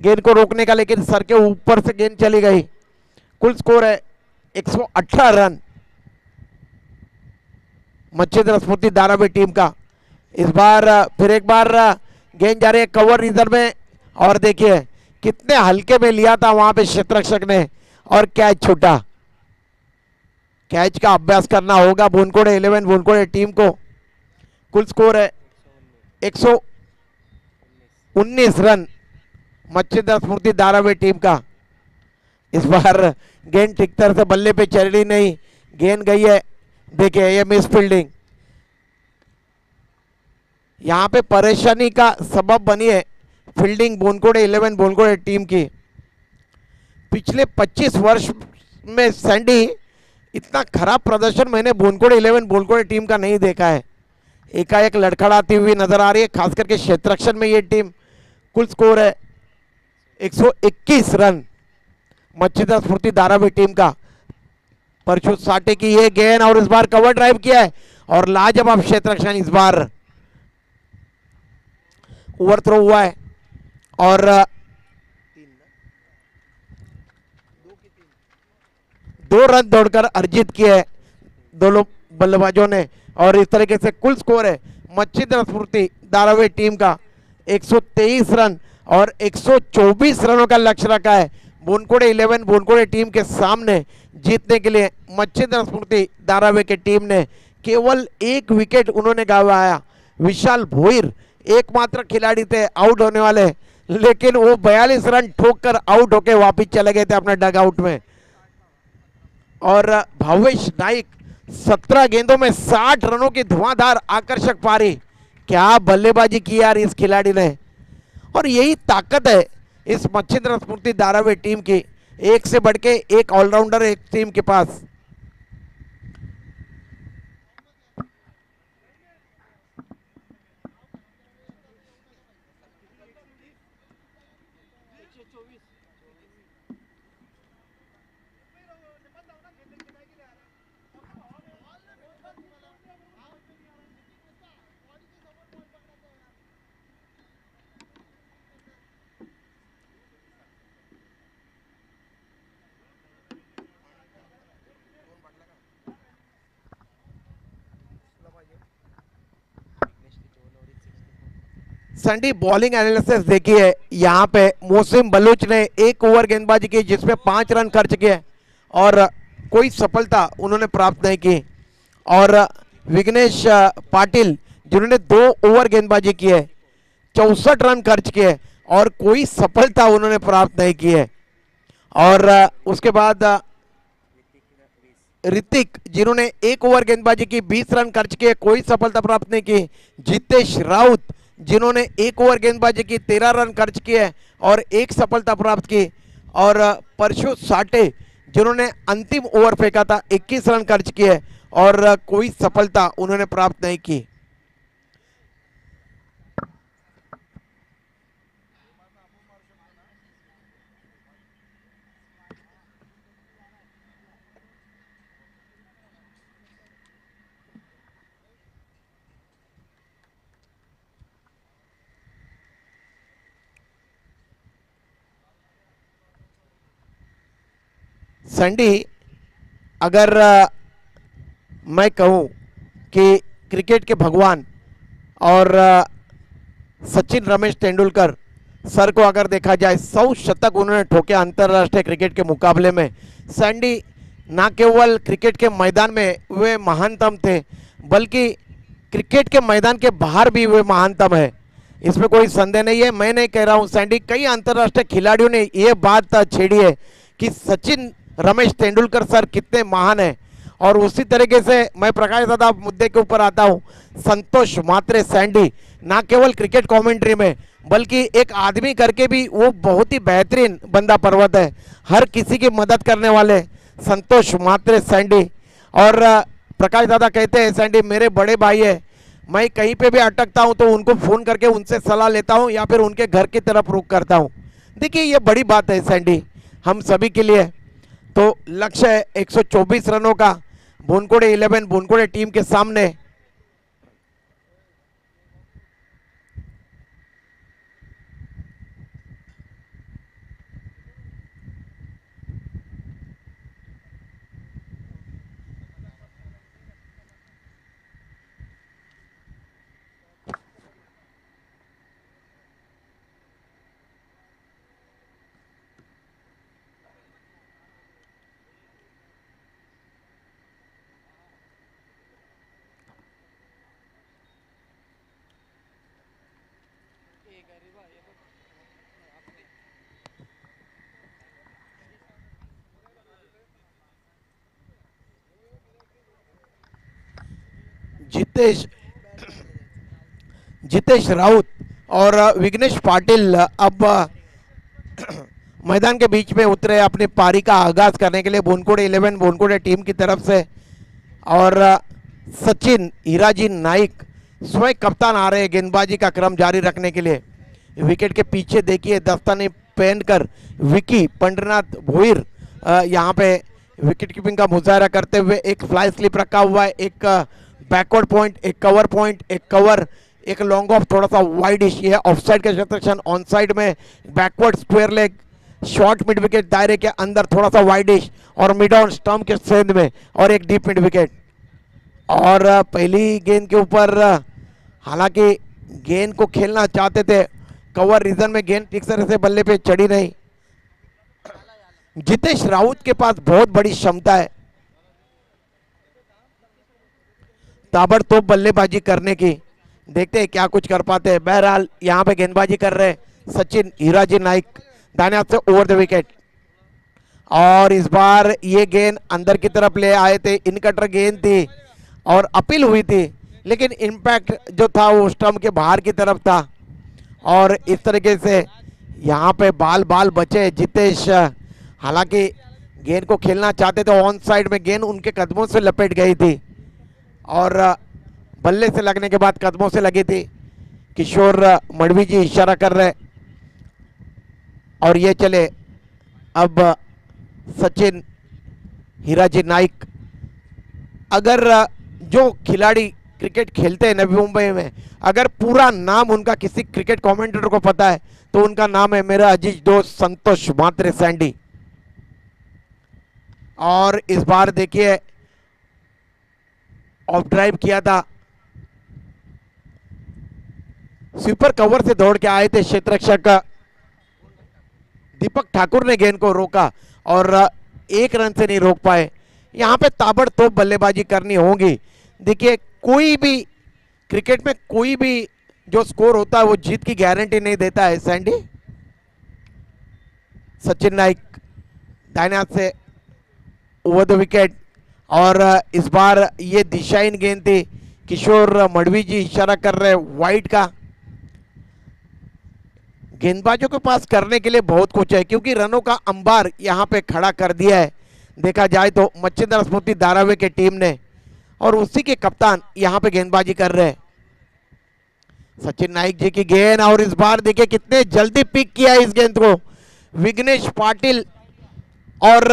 गेंद को रोकने का, लेकिन सर के ऊपर से गेंद चली गई। कुल स्कोर है 118 रन मच्छिंद्र स्फूर्ति धारावी टीम का। इस बार फिर एक बार गेंद जा रही है कवर रीजन में, और देखिए कितने हल्के में लिया था वहां पे क्षेत्ररक्षक ने और कैच छूटा। कैच का अभ्यास करना होगा भोनकोड़े 11 भोनकोड़े टीम को। कुल स्कोर है 119 रन मच्छिंद्र स्फूर्ति धारावी टीम का। इस बार गेंद ठीक तरह से बल्ले पे चली नहीं, गेंद गई है, देखिए ये मिस फील्डिंग यहां पे परेशानी का सबब बनी है फील्डिंग भोनकोड़े 11 भोनकोड़े टीम की। पिछले 25 वर्ष में सैंडी इतना खराब प्रदर्शन मैंने भोनकोड़े 11 भोनकोड़े टीम का नहीं देखा है। एकाएक लड़खड़ाती हुई नजर आ रही है, खास करके क्षेत्ररक्षण में ये टीम। कुल स्कोर है 121 रन मच्छिंद्र स्फूर्ति धारावी टीम का। परशु साटे की ये गेंद, और इस बार कवर ड्राइव किया है और लाजवाब क्षेत्ररक्षण। इस बार ओवर थ्रो हुआ है और 2 रन दौड़कर अर्जित किए दोनों बल्लेबाजों ने, और इस तरीके से कुल स्कोर है मच्छिंद्र स्फूर्ति धारावी टीम का 123 रन और 124 रनों का लक्ष्य रखा है बोनकोड़े 11 बोनकोड़े टीम के सामने जीतने के लिए। मच्छिंद्र स्फूर्ति धारावी की टीम ने केवल एक विकेट उन्होंने गंवाया। विशाल भोईर एकमात्र खिलाड़ी थे आउट होने वाले, लेकिन वो 42 रन ठोक कर आउट होके वापिस चले गए थे अपने डग आउट में। और भावेश नाइक 17 गेंदों में 60 रनों की धुआंधार आकर्षक पारी। क्या बल्लेबाजी की यार इस खिलाड़ी ने, और यही ताकत है इस मच्छिंद्र स्फूर्ति धारावी टीम की। एक से बढ़ के एक ऑलराउंडर एक टीम के पास। संडी बॉलिंग एनालिसिस देखिए, यहाँ पे मोसिम बलूच ने एक ओवर गेंदबाजी की जिसमें 5 रन खर्च किए और कोई सफलता उन्होंने प्राप्त नहीं की। और विघ्नेश पाटिल जिन्होंने 2 ओवर गेंदबाजी की है, 64 रन खर्च किए और कोई सफलता उन्होंने प्राप्त नहीं की है। और उसके बाद ऋतिक जिन्होंने 1 ओवर गेंदबाजी की, 20 रन खर्च किए, कोई सफलता प्राप्त नहीं की। जितेश राउत जिन्होंने 1 ओवर गेंदबाजी की, 13 रन खर्च किए और 1 सफलता प्राप्त की। और परशु साटे जिन्होंने अंतिम ओवर फेंका था, 21 रन खर्च किए और कोई सफलता उन्होंने प्राप्त नहीं की। संडी, अगर मैं कहूं कि क्रिकेट के भगवान और सचिन रमेश तेंदुलकर सर को अगर देखा जाए, 100 शतक उन्होंने ठोके अंतर्राष्ट्रीय क्रिकेट के मुकाबले में। सैंडी ना केवल क्रिकेट के मैदान में वे महानतम थे, बल्कि क्रिकेट के मैदान के बाहर भी वे महानतम है, इसमें कोई संदेह नहीं है। मैं नहीं कह रहा हूं सैंडी, कई अंतर्राष्ट्रीय खिलाड़ियों ने ये बात छेड़ी है कि सचिन रमेश तेंदुलकर सर कितने महान है। और उसी तरीके से मैं प्रकाश दादा मुद्दे के ऊपर आता हूं, संतोष मात्रे सैंडी ना केवल क्रिकेट कमेंट्री में बल्कि एक आदमी करके भी वो बहुत ही बेहतरीन बंदा पर्वत है, हर किसी की मदद करने वाले संतोष मात्रे सैंडी। और प्रकाश दादा कहते हैं सैंडी मेरे बड़े भाई है, मैं कहीं पे भी अटकता हूं तो उनको फ़ोन करके उनसे सलाह लेता हूं या फिर उनके घर की तरफ रुख करता हूं। देखिए ये बड़ी बात है सैंडी हम सभी के लिए। तो लक्ष्य है 124 रनों का बोनकोड़े 11 बोनकोड़े टीम के सामने। जितेश राउत और विघ्नेश पाटिल अब मैदान के बीच में उतरे अपनी पारी का आगाज करने के लिए बोनकोड़े 11 बोनकोड़े टीम की तरफ से। और सचिन हीराजी नाइक स्वयं कप्तान आ रहे गेंदबाजी का क्रम जारी रखने के लिए। विकेट के पीछे देखिए दस्ताने पहनकर विकी पंडरनाथ भोईर यहाँ पे विकेट कीपिंग का मुजाहरा करते हुए, एक फ्लाई स्लिप रखा हुआ है, एक बैकवर्ड पॉइंट, एक कवर पॉइंट, एक कवर, एक लॉन्ग ऑफ, थोड़ा सा वाइड इश, ये ऑफ साइड का सेक्शन, ऑन साइड में backward square leg, short mid wicket दायरे के अंदर थोड़ा सा वाइड इश और मिड ऑन स्टंप के सेंध में और एक डीप मिड विकेट। और पहली गेंद के ऊपर हालांकि गेंद को खेलना चाहते थे, कवर रीजन में गेंद ठीक तरह से बल्ले पे चढ़ी नहीं। जितेश राउत के पास बहुत बड़ी क्षमता है ताबड़तोड़ बल्लेबाजी करने की, देखते हैं क्या कुछ कर पाते हैं। बहरहाल यहां पे गेंदबाजी कर रहे सचिन हीराजी नाइक, दाहिने हाथ से ओवर द विकेट, और इस बार ये गेंद अंदर की तरफ ले आए थे, इन कटर गेंद थी और अपील हुई थी, लेकिन इम्पैक्ट जो था वो स्टंप के बाहर की तरफ था, और इस तरीके से यहाँ पे बाल बाल बचे जितेश। हालांकि गेंद को खेलना चाहते थे, ऑन साइड में गेंद उनके कदमों से लपेट गई थी और बल्ले से लगने के बाद कदमों से लगी थी। किशोर मड़वी जी इशारा कर रहे और ये चले अब सचिन हीराजी नाइक। अगर जो खिलाड़ी क्रिकेट खेलते हैं नवी मुंबई में, अगर पूरा नाम उनका किसी क्रिकेट कमेंटेटर को पता है तो उनका नाम है मेरा अजीज दोस्त संतोष मात्रे सैंडी। और इस बार देखिए ऑफ ड्राइव किया था, स्वीपर कवर से दौड़ के आए थे क्षेत्ररक्षक दीपक ठाकुर ने गेंद को रोका और एक रन से नहीं रोक पाए। यहां पे ताबड़तोड़ बल्लेबाजी करनी होगी। देखिए कोई भी क्रिकेट में कोई भी जो स्कोर होता है वो जीत की गारंटी नहीं देता है सैंडी। सचिन नाइक दाहिने हाथ से ओवर द विकेट, और इस बार ये दिशाहीन गेंद थी। किशोर मड़वी जी इशारा कर रहे वाइड का। गेंदबाजों के पास करने के लिए बहुत कुछ है, क्योंकि रनों का अंबार यहां पे खड़ा कर दिया है देखा जाए तो मच्छिंद्र स्मृति धारावी की टीम ने, और उसी के कप्तान यहां पे गेंदबाजी कर रहे हैं। सचिन नाइक जी की गेंद, और इस बार देखिए कितने जल्दी पिक किया इस गेंद को विघ्नेश पाटिल और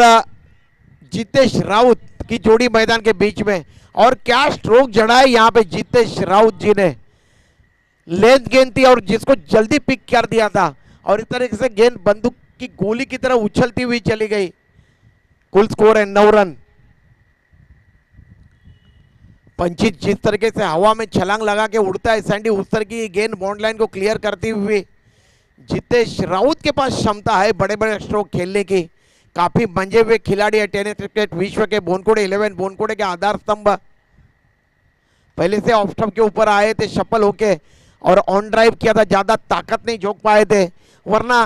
जितेश राउत की जोड़ी मैदान के बीच में, और क्या स्ट्रोक जड़ा है यहाँ पे जितेश राउत जी ने। लेंथ गेंद थी और जिसको जल्दी पिक कर दिया था, और इस तरीके से गेंद बंदूक की गोली की तरह उछलती हुई चली गई। कुल स्कोर है 9 रन। पंचित जिस तरीके से हवा में छलांग लगा के उड़ता है सैंडी, उस तरह की गेंद बॉन्ड लाइन को क्लियर करती हुई जितेश राउत के पास क्षमता है बड़े बड़े स्ट्रोक खेलने की। काफी मंजे हुए खिलाड़ी है टेनिस क्रिकेट विश्व के। बोनकोड़े 11 बोनकोड़े के आधार स्तंभ पहले से ऑफ स्टंप के ऊपर आए थे सफल होके, और ऑन ड्राइव किया था, ज्यादा ताकत नहीं झोंक पाए थे। वरना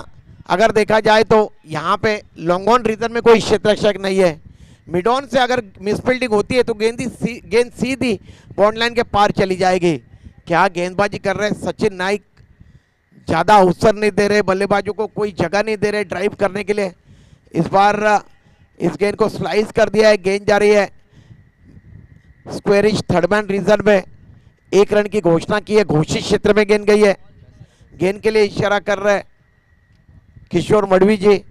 अगर देखा जाए तो यहाँ पे लॉन्ग ऑन रीजन में कोई क्षेत्ररक्षक नहीं है। मिड ऑन से अगर मिसफील्डिंग होती है तो गेंद सीधी बॉन्ड लाइन के पार चली जाएगी। क्या गेंदबाजी कर रहे हैं सचिन नाइक, ज्यादा अवसर नहीं दे रहे बल्लेबाजों को, कोई जगह नहीं दे रहे ड्राइव करने के लिए। इस बार इस गेंद को स्लाइस कर दिया है, गेंद जा रही है स्क्वेरिश थर्ड मैन रीजन में। 1 रन की घोषणा की है, घोषित क्षेत्र में गेंद गई है। गेंद के लिए इशारा कर रहे किशोर मड़वी जी,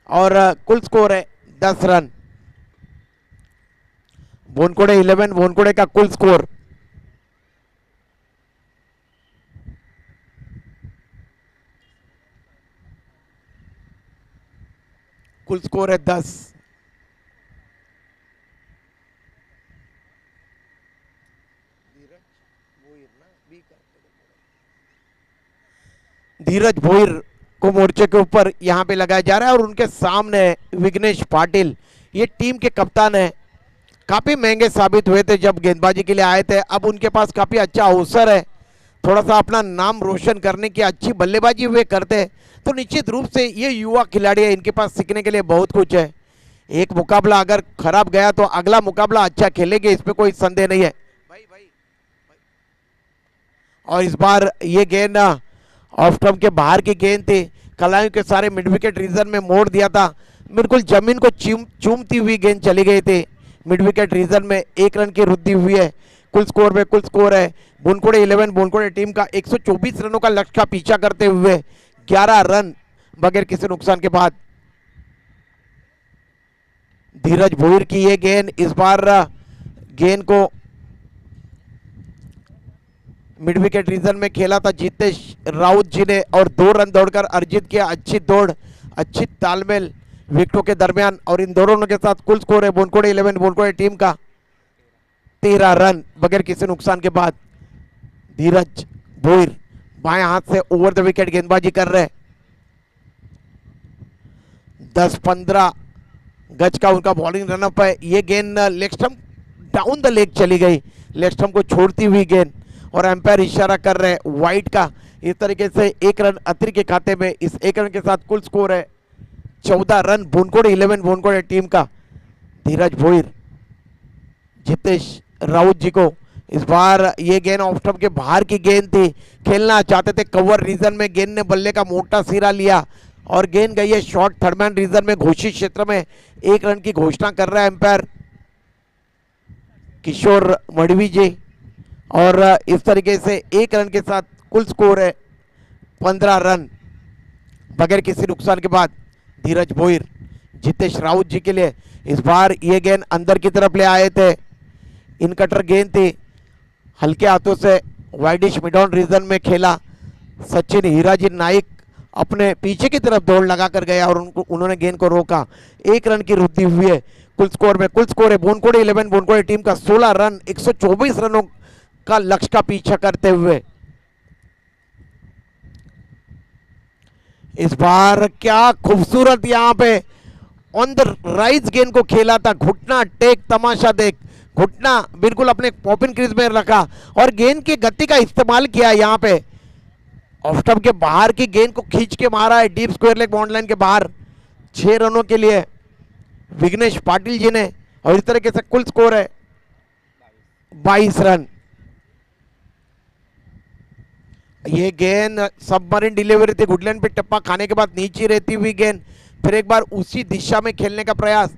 और कुल स्कोर है 10 रन। बोनकोड़े 11 बोनकोड़े का कुल स्कोर। कुल स्कोर है 10। धीरज भोईर को मोर्चे के ऊपर यहां पे लगाया जा रहा है, और उनके सामने विघ्नेश पाटिल, ये टीम के कप्तान है। काफी महंगे साबित हुए थे जब गेंदबाजी के लिए आए थे, अब उनके पास काफी अच्छा अवसर है थोड़ा सा अपना नाम रोशन करने की। अच्छी बल्लेबाजी वे करते तो निश्चित रूप से ये युवा खिलाड़ी है, इनके पास सीखने के लिए बहुत कुछ है। एक मुकाबला अगर खराब गया तो अगला मुकाबला अच्छा खेलेंगे, इसमें कोई संदेह नहीं है। और इस बार ये गेंद ऑफ स्टंप के बाहर की गेंद थी, कलाइयों के सारे मिड विकेट रीजन में मोड़ दिया था, बिल्कुल जमीन को चूमती हुई गेंद चली गई थी मिड विकेट रीजन में। 1 रन की वृद्धि हुई है कुल स्कोर में। कुल स्कोर है बोनकोड़े 11 बोनकोड़े टीम का 124 रनों का लक्ष्य का पीछा करते हुए 11 रन बगैर किसी नुकसान के बाद। धीरज भोईर की ये गेंद, इस बार गेंद को मिड विकेट रीजन में खेला था जितेश राउत जी ने, और 2 रन दौड़कर अर्जित किया। अच्छी दौड़, अच्छी तालमेल विकेटों के दरमियान, और इन दोनों के साथ कुल स्कोर है बोनकोड़े 11 बोनकोड़े टीम का 13 रन बगैर किसी नुकसान के बाद। धीरज भोईर बाएं हाथ से ओवर द विकेट गेंदबाजी कर रहे। 10-15 गज का उनका बॉलिंग रनअप है। ये गेंद leg stump down the leg चली गई, लेग स्टंप को छोड़ती हुई गेंद, और एम्पायर इशारा कर रहे हैं वाइड का। इस तरीके से 1 रन अतिरिक्त के खाते में। इस 1 रन के साथ कुल स्कोर है 14 रन बोनकोड़े 11 बोनकोड़े टीम का। धीरज भोईर जितेश राउत जी को इस बार ये गेंद ऑफ स्टंप के बाहर की गेंद थी, खेलना चाहते थे कवर रीजन में, गेंद ने बल्ले का मोटा सिरा लिया और गेंद गई है शॉर्ट थर्ड मैन रीजन में घोषित क्षेत्र में। 1 रन की घोषणा कर रहा है एम्पायर किशोर मड़वी जी, और इस तरीके से 1 रन के साथ कुल स्कोर है 15 रन बगैर किसी नुकसान के बाद। धीरज भोईर जितेश राउत जी के लिए इस बार ये गेंद अंदर की तरफ ले आए थे, इन कटर गेंद थी, हल्के हाथों से वाइडिश मिड ऑन रीजन में खेला। सचिन हीराजी नाइक अपने पीछे की तरफ दौड़ लगा कर गया और उन्होंने गेंद को रोका। 1 रन की वृद्धि हुई है कुल स्कोर में। कुल स्कोर है बोनकोड़े 11 बोनकोड़े टीम का 16 रन 124 रनों का लक्ष्य का पीछा करते हुए। इस बार क्या खूबसूरत यहां पे ऑन द राइज गेंद को खेला था, घुटना टेक तमाशा देख, घुटना बिल्कुल अपने पॉपिन क्रीज में रखा और गेंद की गति का इस्तेमाल किया। यहां पे ऑफ स्टंप के बाहर की गेंद को खींच के मारा है deep square leg bound line के बाहर 6 रनों के लिए विघ्नेश पाटिल जी ने, और इस तरीके से कुल स्कोर है 22 रन। ये गेंद सबमरीन डिलीवरी थी, गुडलैंड पे टप्पा खाने के बाद नीचे रहती हुई गेंद, फिर एक बार उसी दिशा में खेलने का प्रयास।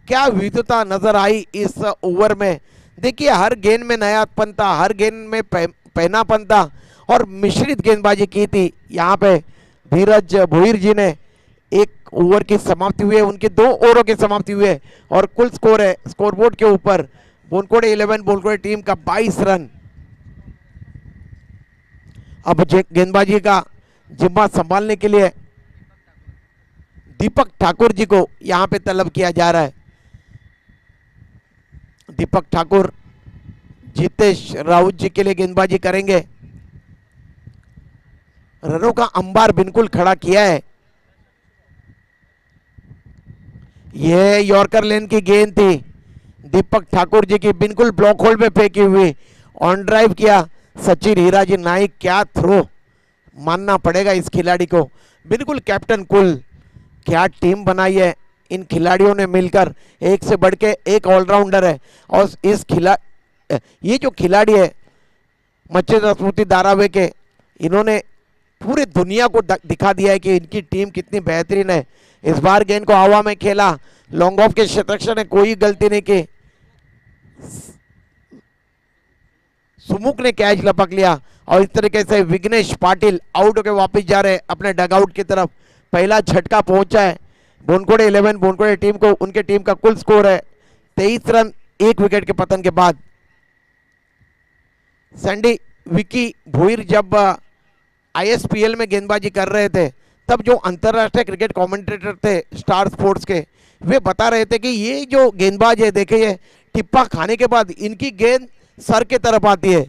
क्या विविधता नजर आई इस ओवर में। देखिए हर गेंद में नयापन था, हर गेंद में पहनापन था और मिश्रित गेंदबाजी की थी। यहाँ पे धीरज भोईर जी ने 1 ओवर की समाप्ति हुई है, उनके 2 ओवरों की समाप्ति हुई है और कुल स्कोर है स्कोरबोर्ड के ऊपर बोनकोड़े 11 बोनकोड़े टीम का 22 रन। अब गेंदबाजी का जिम्मा संभालने के लिए दीपक ठाकुर जी को यहां पे तलब किया जा रहा है। दीपक ठाकुर जितेश राउत जी के लिए गेंदबाजी करेंगे। रनों का अंबार बिल्कुल खड़ा किया है। यह यॉर्कर लेन की गेंद थी दीपक ठाकुर जी की, बिल्कुल ब्लॉक होल में फेंकी हुई, ऑन ड्राइव किया सचिन हीराजी नाइक। क्या थ्रो मानना पड़ेगा इस खिलाड़ी को, बिल्कुल कैप्टन कुल। क्या टीम बनाई है इन खिलाड़ियों ने मिलकर, एक से बढ़ के एक ऑलराउंडर है। और इस ये जो खिलाड़ी है मच्छेंद्र स्मृति धारावे के, इन्होंने पूरी दुनिया को दिखा दिया है कि इनकी टीम कितनी बेहतरीन है। इस बार गेंद को हवा में खेला, लॉन्ग ऑफ के क्षेत्ररक्षक ने कोई गलती नहीं की, सुमुख ने कैच लपक लिया और इस तरीके से विघ्नेश पाटिल आउट होकर वापस जा रहे अपने डगआउट की तरफ। पहला झटका पहुंचा है बोनकोड़े 11 बोनकोड़े टीम को। उनके टीम का कुल स्कोर है 23 रन 1 विकेट के पतन के बाद। सैंडी विकी भोईर जब आईएसपीएल में गेंदबाजी कर रहे थे तब जो अंतरराष्ट्रीय क्रिकेट कमेंटेटर थे स्टार स्पोर्ट्स के, वे बता रहे थे कि ये जो गेंदबाज है देखिए टिप्पा खाने के बाद इनकी गेंद सर के तरफ आती है।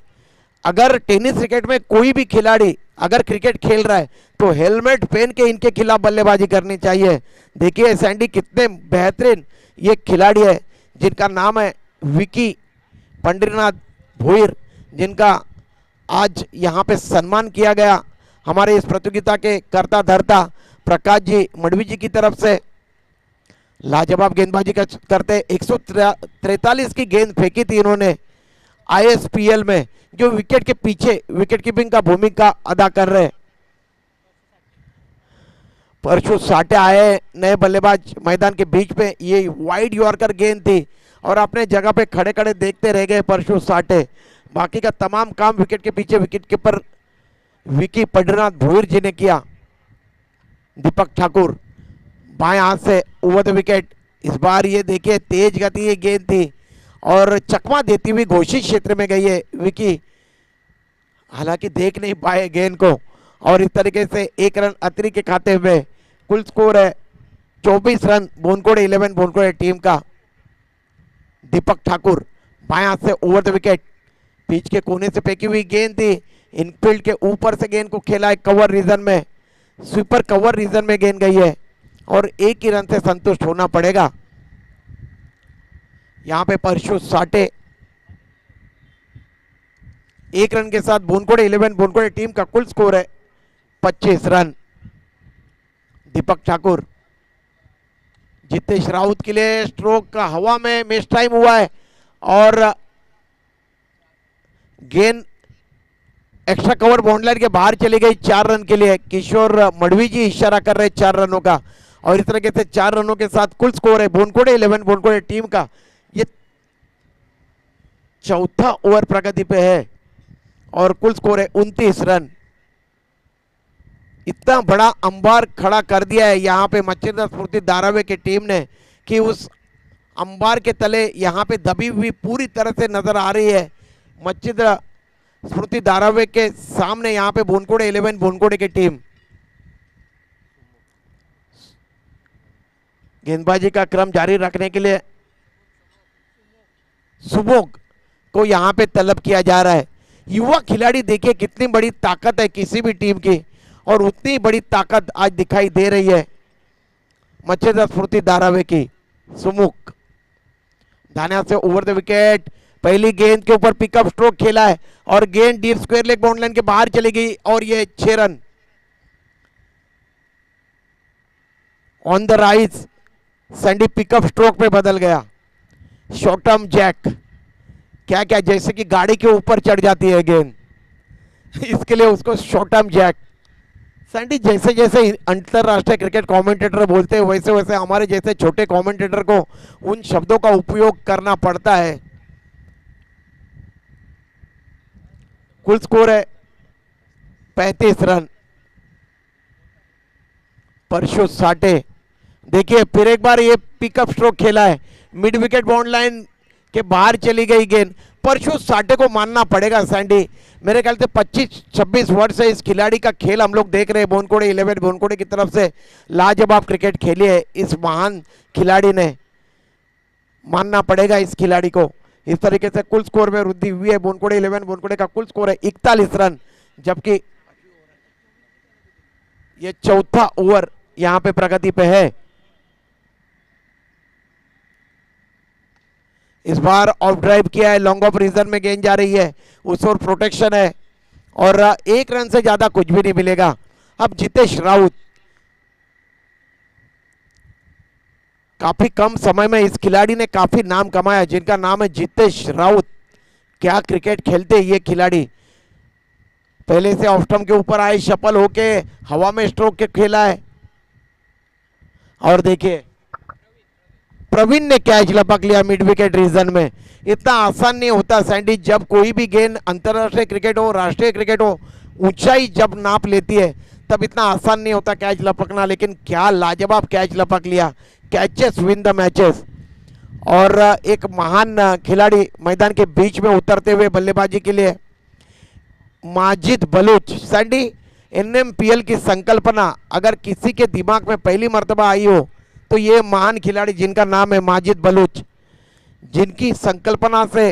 अगर टेनिस क्रिकेट में कोई भी खिलाड़ी अगर क्रिकेट खेल रहा है तो हेलमेट पहन के इनके खिलाफ बल्लेबाजी करनी चाहिए। देखिए सैंडी कितने बेहतरीन ये खिलाड़ी है जिनका नाम है विकी पंडरीनाथ भोईर, जिनका आज यहाँ पे सम्मान किया गया हमारे इस प्रतियोगिता के कर्ता धर्ता प्रकाश जी मडवी जी की तरफ से। लाजवाब गेंदबाजी करते 143 की गेंद फेंकी थी इन्होंने आईएसपीएल में, जो विकेट के पीछे विकेट कीपिंग का भूमिका अदा कर रहे। परशु साटे आए नए बल्लेबाज मैदान के बीच में, ये वाइड यॉर्कर गेंद थी और अपने जगह पे खड़े खड़े देखते रह गए परशु साटे। बाकी का तमाम काम विकेट के पीछे विकेट कीपर विकी पंडरीनाथ भोईर जी ने किया। दीपक ठाकुर बाएं हाथ से ओवर द विकेट। इस बार ये देखिए तेज गति ये गेंद थी और चकमा देती हुई घोषित क्षेत्र में गई है विकी, हालांकि देख नहीं पाए गेंद को। और इस तरीके से 1 रन अतिरिक्त के खाते हुए कुल स्कोर है 24 रन बोनकोड़े 11 बोनकोड़े टीम का। दीपक ठाकुर बाएं हाथ से ओवर द विकेट, पिच के कोने से फेंकी हुई गेंद थी, इनफील्ड के ऊपर से गेंद को खेला है कवर रीजन में, स्वीपर कवर रीजन में गेंद गई है और एक ही रन से संतुष्ट होना पड़ेगा। यहां पे परशु साटे एक रन के साथ बोनकोड़े 11 बोनकोड़े टीम का कुल स्कोर है 25 रन। दीपक ठाकुर जितेश राउत के लिए स्ट्रोक का हवा में मिस टाइम हुआ है और गेंद एक्स्ट्रा कवर बाउंड्री के बाहर चली गई 4 रन के लिए। किशोर मडवी जी इशारा कर रहे 4 रनों का और इस तरीके से 4 रनों के साथ कुल स्कोर है बोनकोड़े 11 बोनकोड़े टीम का। ये चौथा ओवर प्रगति पे है और कुल स्कोर है 29 रन। इतना बड़ा अंबार खड़ा कर दिया है यहाँ पे मच्छिंद्र स्फूर्ति धारावी की टीम ने कि उस अंबार के तले यहाँ पे दबी हुई पूरी तरह से नजर आ रही है मच्छिंद्र स्फूर्ति धारावी के सामने यहाँ पे बोनकोड़े 11 बोनकोड़े की टीम। गेंदबाजी का क्रम जारी रखने के लिए सुबोग को यहाँ पे तलब किया जा रहा है। युवा खिलाड़ी देखिए कितनी बड़ी ताकत है किसी भी टीम की और उतनी बड़ी ताकत आज दिखाई दे रही है मच्छिंद्र स्फूर्ति धारावी की। सुमुख धान्या से ओवर द विकेट, पहली गेंद के ऊपर पिकअप स्ट्रोक खेला है और गेंद deep square leg boundary line के बाहर चली गई और ये 6 run. On the rise Sandy pickup stroke पे बदल गया। शॉर्ट टर्म जैक क्या क्या जैसे कि गाड़ी के ऊपर चढ़ जाती है गेंद इसके लिए उसको शॉर्ट टर्म जैक। सैंडी जैसे जैसे अंतरराष्ट्रीय क्रिकेट कमेंटेटर बोलते हैं वैसे वैसे हमारे जैसे छोटे कमेंटेटर को उन शब्दों का उपयोग करना पड़ता है। कुल स्कोर है 35 रन। परशु साटे देखिए फिर एक बार ये पिकअप स्ट्रोक खेला है, मिड विकेट बाउंड्री लाइन के बाहर चली गई गेंद। परशु साटे को मानना पड़ेगा सैंडी, मेरे ख्याल से 25-26 वर्ष से इस खिलाड़ी का खेल हम लोग देख रहे हैं। बोनकोड़े 11 बोनकोड़े की तरफ से लाजवाब क्रिकेट खेली है इस महान खिलाड़ी ने, मानना पड़ेगा इस खिलाड़ी को। इस तरीके से कुल स्कोर में वृद्धि हुई है। बोनकोड़े 11 बोनकोड़े का कुल स्कोर है 41 रन, जबकि ये चौथा ओवर यहां पे प्रगति पे है। इस बार ऑफ ड्राइव किया है, लॉन्ग ऑफ रीजन में गेंद जा रही है, उस ओर प्रोटेक्शन है और 1 रन से ज्यादा कुछ भी नहीं मिलेगा। अब जितेश राउत काफी कम समय में इस खिलाड़ी ने काफी नाम कमाया जिनका नाम है जितेश राउत। क्या क्रिकेट खेलते ये खिलाड़ी, पहले से ऑफ स्टंप के ऊपर आए, शफल होके हवा में स्ट्रोक के खेला है और देखिए प्रवीण ने कैच लपक लिया मिड विकेट रीजन में। इतना आसान नहीं होता सैंडी, जब कोई भी गेंद अंतरराष्ट्रीय क्रिकेट हो राष्ट्रीय क्रिकेट हो ऊंचाई जब नाप लेती है तब इतना आसान नहीं होता कैच लपकना, लेकिन क्या लाजवाब कैच लपक लिया। कैचेस विन द मैचेस और एक महान खिलाड़ी मैदान के बीच में उतरते हुए बल्लेबाजी के लिए माजिद बलूच। सैंडी NMPL की संकल्पना अगर किसी के दिमाग में पहली मर्तबा आई हो तो ये महान खिलाड़ी जिनका नाम है माजिद बलूच, जिनकी संकल्पना से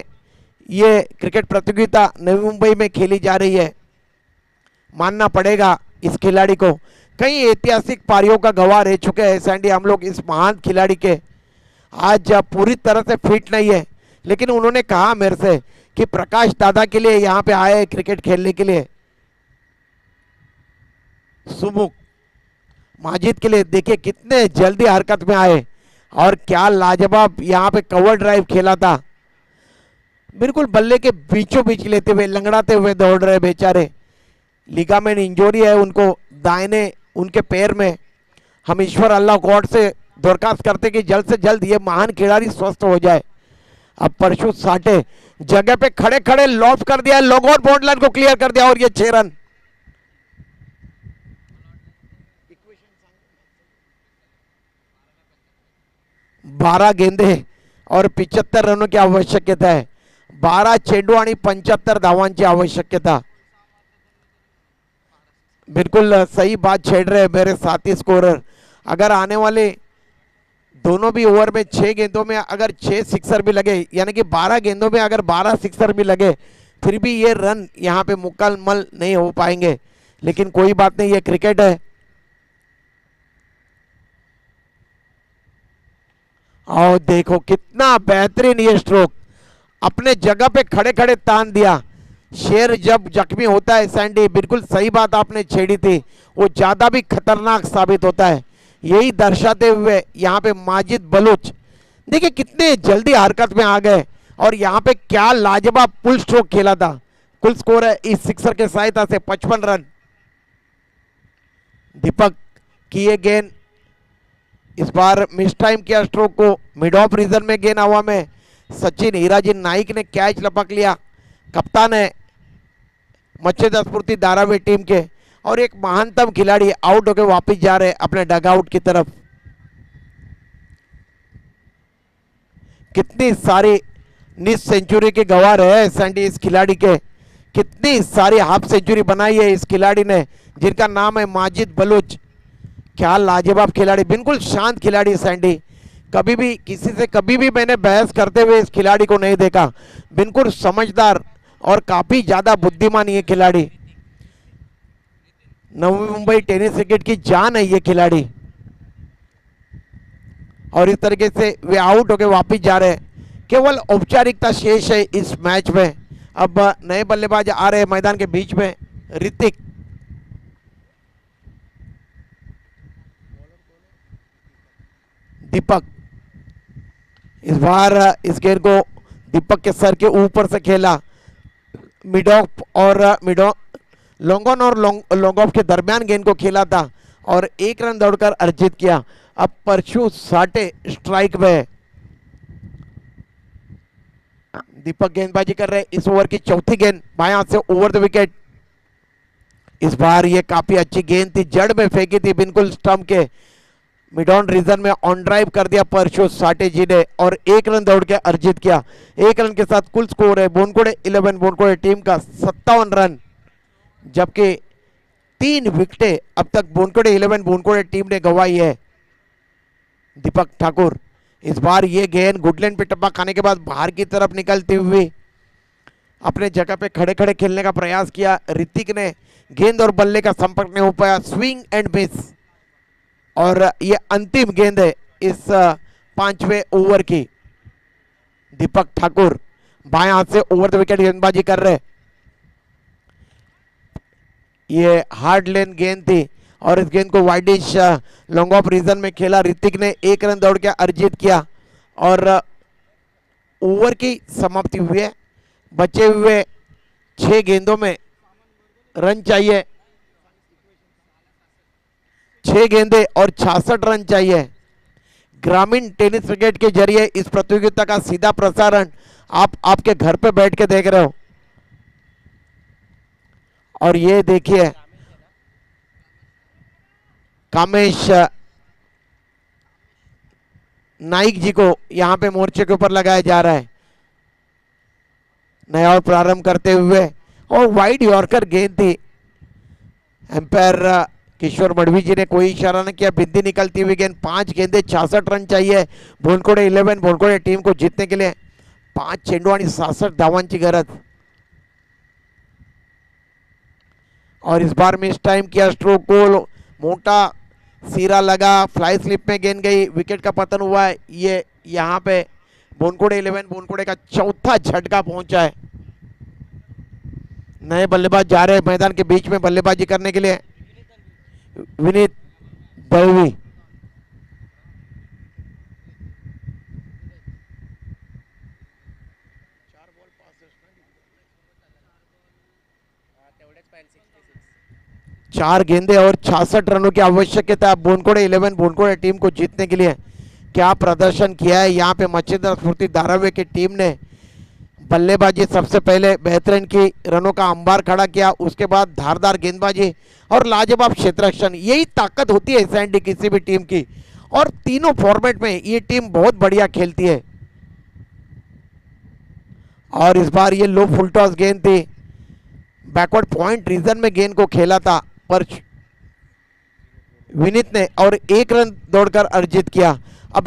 ये क्रिकेट प्रतियोगिता नवी मुंबई में खेली जा रही है, मानना पड़ेगा इस खिलाड़ी को। कई ऐतिहासिक पारियों का गवाह रह चुके हैं सैंडी हम लोग इस महान खिलाड़ी के। आज पूरी तरह से फिट नहीं है लेकिन उन्होंने कहा मेरे से कि प्रकाश दादा के लिए यहाँ पे आए क्रिकेट खेलने के लिए। सुमुख माजिद के लिए देखिए कितने जल्दी हरकत में आए और क्या लाजवाब यहाँ पे कवर ड्राइव खेला था, बिल्कुल बल्ले के बीचों बीच लेते हुए लंगड़ाते हुए दौड़ रहे बेचारे। लिगामेंट इंजरी है उनको दाहिने उनके पैर में। हम ईश्वर अल्लाह गॉड से दरखास्त करते कि जल्द से जल्द ये महान खिलाड़ी स्वस्थ हो जाए। अब परशु साटे जगह पे खड़े खड़े लॉफ कर दिया, लॉन्ग आउट बाउंड्री लाइन को क्लियर कर दिया और ये 6 रन। 12 गेंदे और 75 रनों की आवश्यकता है। 12 चेंडू आणि 75 धावांची आवश्यकता। बिल्कुल सही बात छेड़ रहे मेरे साथी स्कोरर। अगर आने वाले दोनों भी ओवर में 6 गेंदों में अगर 6 सिक्सर भी लगे, यानी कि 12 गेंदों में अगर 12 सिक्सर भी लगे फिर भी ये रन यहाँ पे मुकम्मल नहीं हो पाएंगे, लेकिन कोई बात नहीं, ये क्रिकेट है। और देखो कितना बेहतरीन ये स्ट्रोक, अपने जगह पे खड़े खड़े तान दिया। शेर जब जख्मी होता है सैंडी, बिल्कुल सही बात आपने छेड़ी थी, वो ज्यादा भी खतरनाक साबित होता है। यही दर्शाते हुए यहाँ पे माजिद बलूच देखिए कितने जल्दी हरकत में आ गए, और यहाँ पे क्या लाजवाब पुल स्ट्रोक खेला था। कुल स्कोर है इस सिक्सर के सहायता से 55 रन। दीपक की ये गेंद इस बार मिस टाइम किया स्ट्रोक को, मिड ऑफ रीजन में गेंद हवा में, सचिन हीराजी नाइक ने कैच लपक लिया। कप्तान है मच्छेदा स्फूर्ति धारावी टीम के, और एक महानतम खिलाड़ी आउट होकर वापस जा रहे अपने डगआउट की तरफ। कितनी सारी निस सेंचुरी के गवाह है सैंडी इस खिलाड़ी के, कितनी सारी हाफ सेंचुरी बनाई है इस खिलाड़ी ने, जिनका नाम है माजिद बलूच। क्या लाजवाब खिलाड़ी, बिल्कुल शांत खिलाड़ी सैंडी। कभी भी किसी से कभी भी मैंने बहस करते हुए इस खिलाड़ी को नहीं देखा, बिल्कुल समझदार और काफी ज्यादा बुद्धिमान ये खिलाड़ी। नवी मुंबई टेनिस क्रिकेट की जान है ये खिलाड़ी, और इस तरीके से वे आउट होकर वापस जा रहे हैं। केवल औपचारिकता शेष है इस मैच में। अब नए बल्लेबाज आ रहे हैं मैदान के बीच में, ऋतिक। दीपक इस बार इस गेंद को दीपक के सर के ऊपर से खेला, मिड ऑफ और लॉन्ग ऑन और लॉन्ग ऑफ के दरमियान गेंद को खेला था, और 1 रन दौड़कर अर्जित किया। अब परशु साटे स्ट्राइक में। दीपक गेंदबाजी कर रहे इस ओवर की चौथी गेंद, बाएं हाथ से ओवर द विकेट। इस बार ये काफी अच्छी गेंद थी, जड़ में फेंकी थी, बिल्कुल स्टंप के मिड ऑन रीजन में ऑन ड्राइव कर दिया परशु साटे जी ने, और 1 रन दौड़ के अर्जित किया। 1 रन के साथ कुल स्कोर है बोनकोड़े 11 बोनकोड़े टीम का 57 रन, जबकि 3 विकेटें अब तक बोनकोड़े 11 बोनकोड़े टीम ने गंवाई है। दीपक ठाकुर इस बार ये गेंद गुडलैंड पे टप्पा खाने के बाद बाहर की तरफ निकलती हुई अपने जगह पे खड़े खड़े खेलने का प्रयास किया। ऋतिक ने गेंद और बल्ले का संपर्क नहीं हो पाया, स्विंग एंड मिस, और ये अंतिम गेंद है इस 5वें ओवर की। दीपक ठाकुर बाएं हाथ से ओवर द विकेट गेंदबाजी कर रहे, ये हार्ड लेन गेंद थी, और इस गेंद को वाइडिश लॉन्ग ऑफ रीजन में खेला। ऋतिक ने 1 रन दौड़ के अर्जित किया, और ओवर की समाप्ति हुई है। बचे हुए 6 गेंदों में रन चाहिए, 6 गेंदे और 66 रन चाहिए। ग्रामीण टेनिस क्रिकेट के जरिए इस प्रतियोगिता का सीधा प्रसारण आप आपके घर पे बैठ के देख रहे हो, और ये देखिए कामेश नाइक जी को यहां पे मोर्चे के ऊपर लगाया जा रहा है नया और प्रारंभ करते हुए, और वाइड यॉर्कर गेंद थी। एम्पायर किशोर मडवी जी ने कोई इशारा न किया, बिंदी निकलती हुई गेंद। 5 गेंदे 66 रन चाहिए बोनकोड़े 11 बोनकोड़े टीम को जीतने के लिए। 5 चेंडू आणि 66 धावांची गरज, और इस बार मिस टाइम किया स्ट्रोक को, मोटा सीरा लगा, फ्लाई स्लिप में गेंद गई, विकेट का पतन हुआ है। ये यहाँ पे बोनकोड़े 11 बोनकोड़े का चौथा झटका पहुंचा है। नए बल्लेबाज जा रहे हैं मैदान के बीच में बल्लेबाजी करने के लिए, विनीत दलवी। चार गेंदे और 66 रनों की आवश्यकता है बोनकोड़े 11 बोनकोड़े टीम को जीतने के लिए। क्या प्रदर्शन किया है यहाँ पे मच्छेदार स्फूर्ति धारावी की टीम ने। बल्लेबाजी सबसे पहले बेहतरीन की, रनों का अंबार खड़ा किया, उसके बाद धारदार गेंदबाजी और लाजवाब क्षेत्ररक्षण। यही ताकत होती है सैंडी किसी भी टीम की, और तीनों फॉर्मेट में ये टीम बहुत बढ़िया खेलती है। और इस बार ये लो फुल टॉस गेंद थी, बैकवर्ड पॉइंट रीजन में गेंद को खेला था पर विनीत ने, और 1 रन दौड़कर अर्जित किया। अब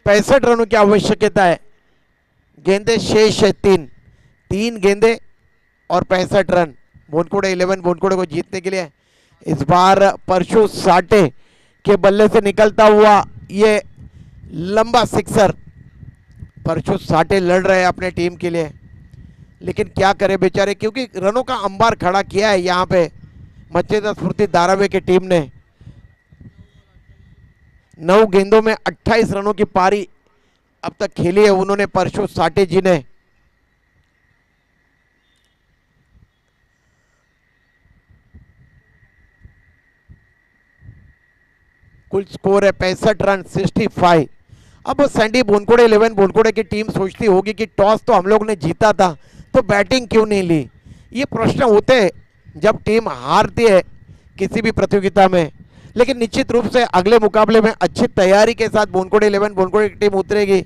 65 रनों की आवश्यकता है गेंदे शेष है 3 गेंदे और 65 रन बोनकोड़े 11 बोनकोड़े को जीतने के लिए। इस बार परशु साटे के बल्ले से निकलता हुआ ये लंबा सिक्सर। परशु साटे लड़ रहे हैं अपने टीम के लिए, लेकिन क्या करे बेचारे, क्योंकि रनों का अंबार खड़ा किया है यहाँ पे मच्छेदा स्फूर्ति धारावी की टीम ने। 9 गेंदों में 28 रनों की पारी अब तक खेली है उन्होंने, परशु साटे जी ने। कुल स्कोर है 65 रन 65। अब सैंडी बोनकोड़े 11 बोनकोड़े की टीम सोचती होगी कि टॉस तो हम लोग ने जीता था तो बैटिंग क्यों नहीं ली। ये प्रश्न होते हैं जब टीम हारती है किसी भी प्रतियोगिता में, लेकिन निश्चित रूप से अगले मुकाबले में अच्छी तैयारी के साथ बोनकोड़े 11 बोनकोड़े की टीम उतरेगी।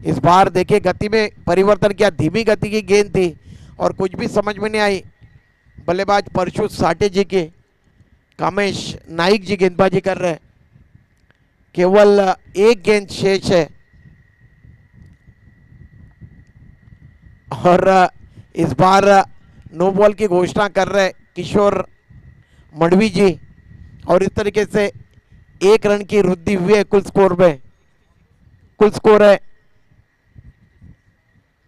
इस बार देखिए गति में परिवर्तन किया, धीमी गति की गेंद थी और कुछ भी समझ में नहीं आई। बल्लेबाज परशु साटे जी के कामेश नाइक जी गेंदबाजी कर रहे हैं, केवल 1 गेंद शेष है। और इस बार नो बॉल की घोषणा कर रहे किशोर मडवी जी, और इस तरीके से 1 रन की वृद्धि हुई है कुल स्कोर में। कुल स्कोर है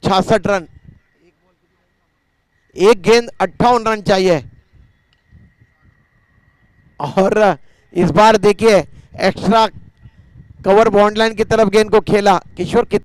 66 रन, 1 गेंद 58 रन चाहिए। और इस बार देखिए एक्स्ट्रा कवर बॉन्ड लाइन की तरफ गेंद को खेला किशोर।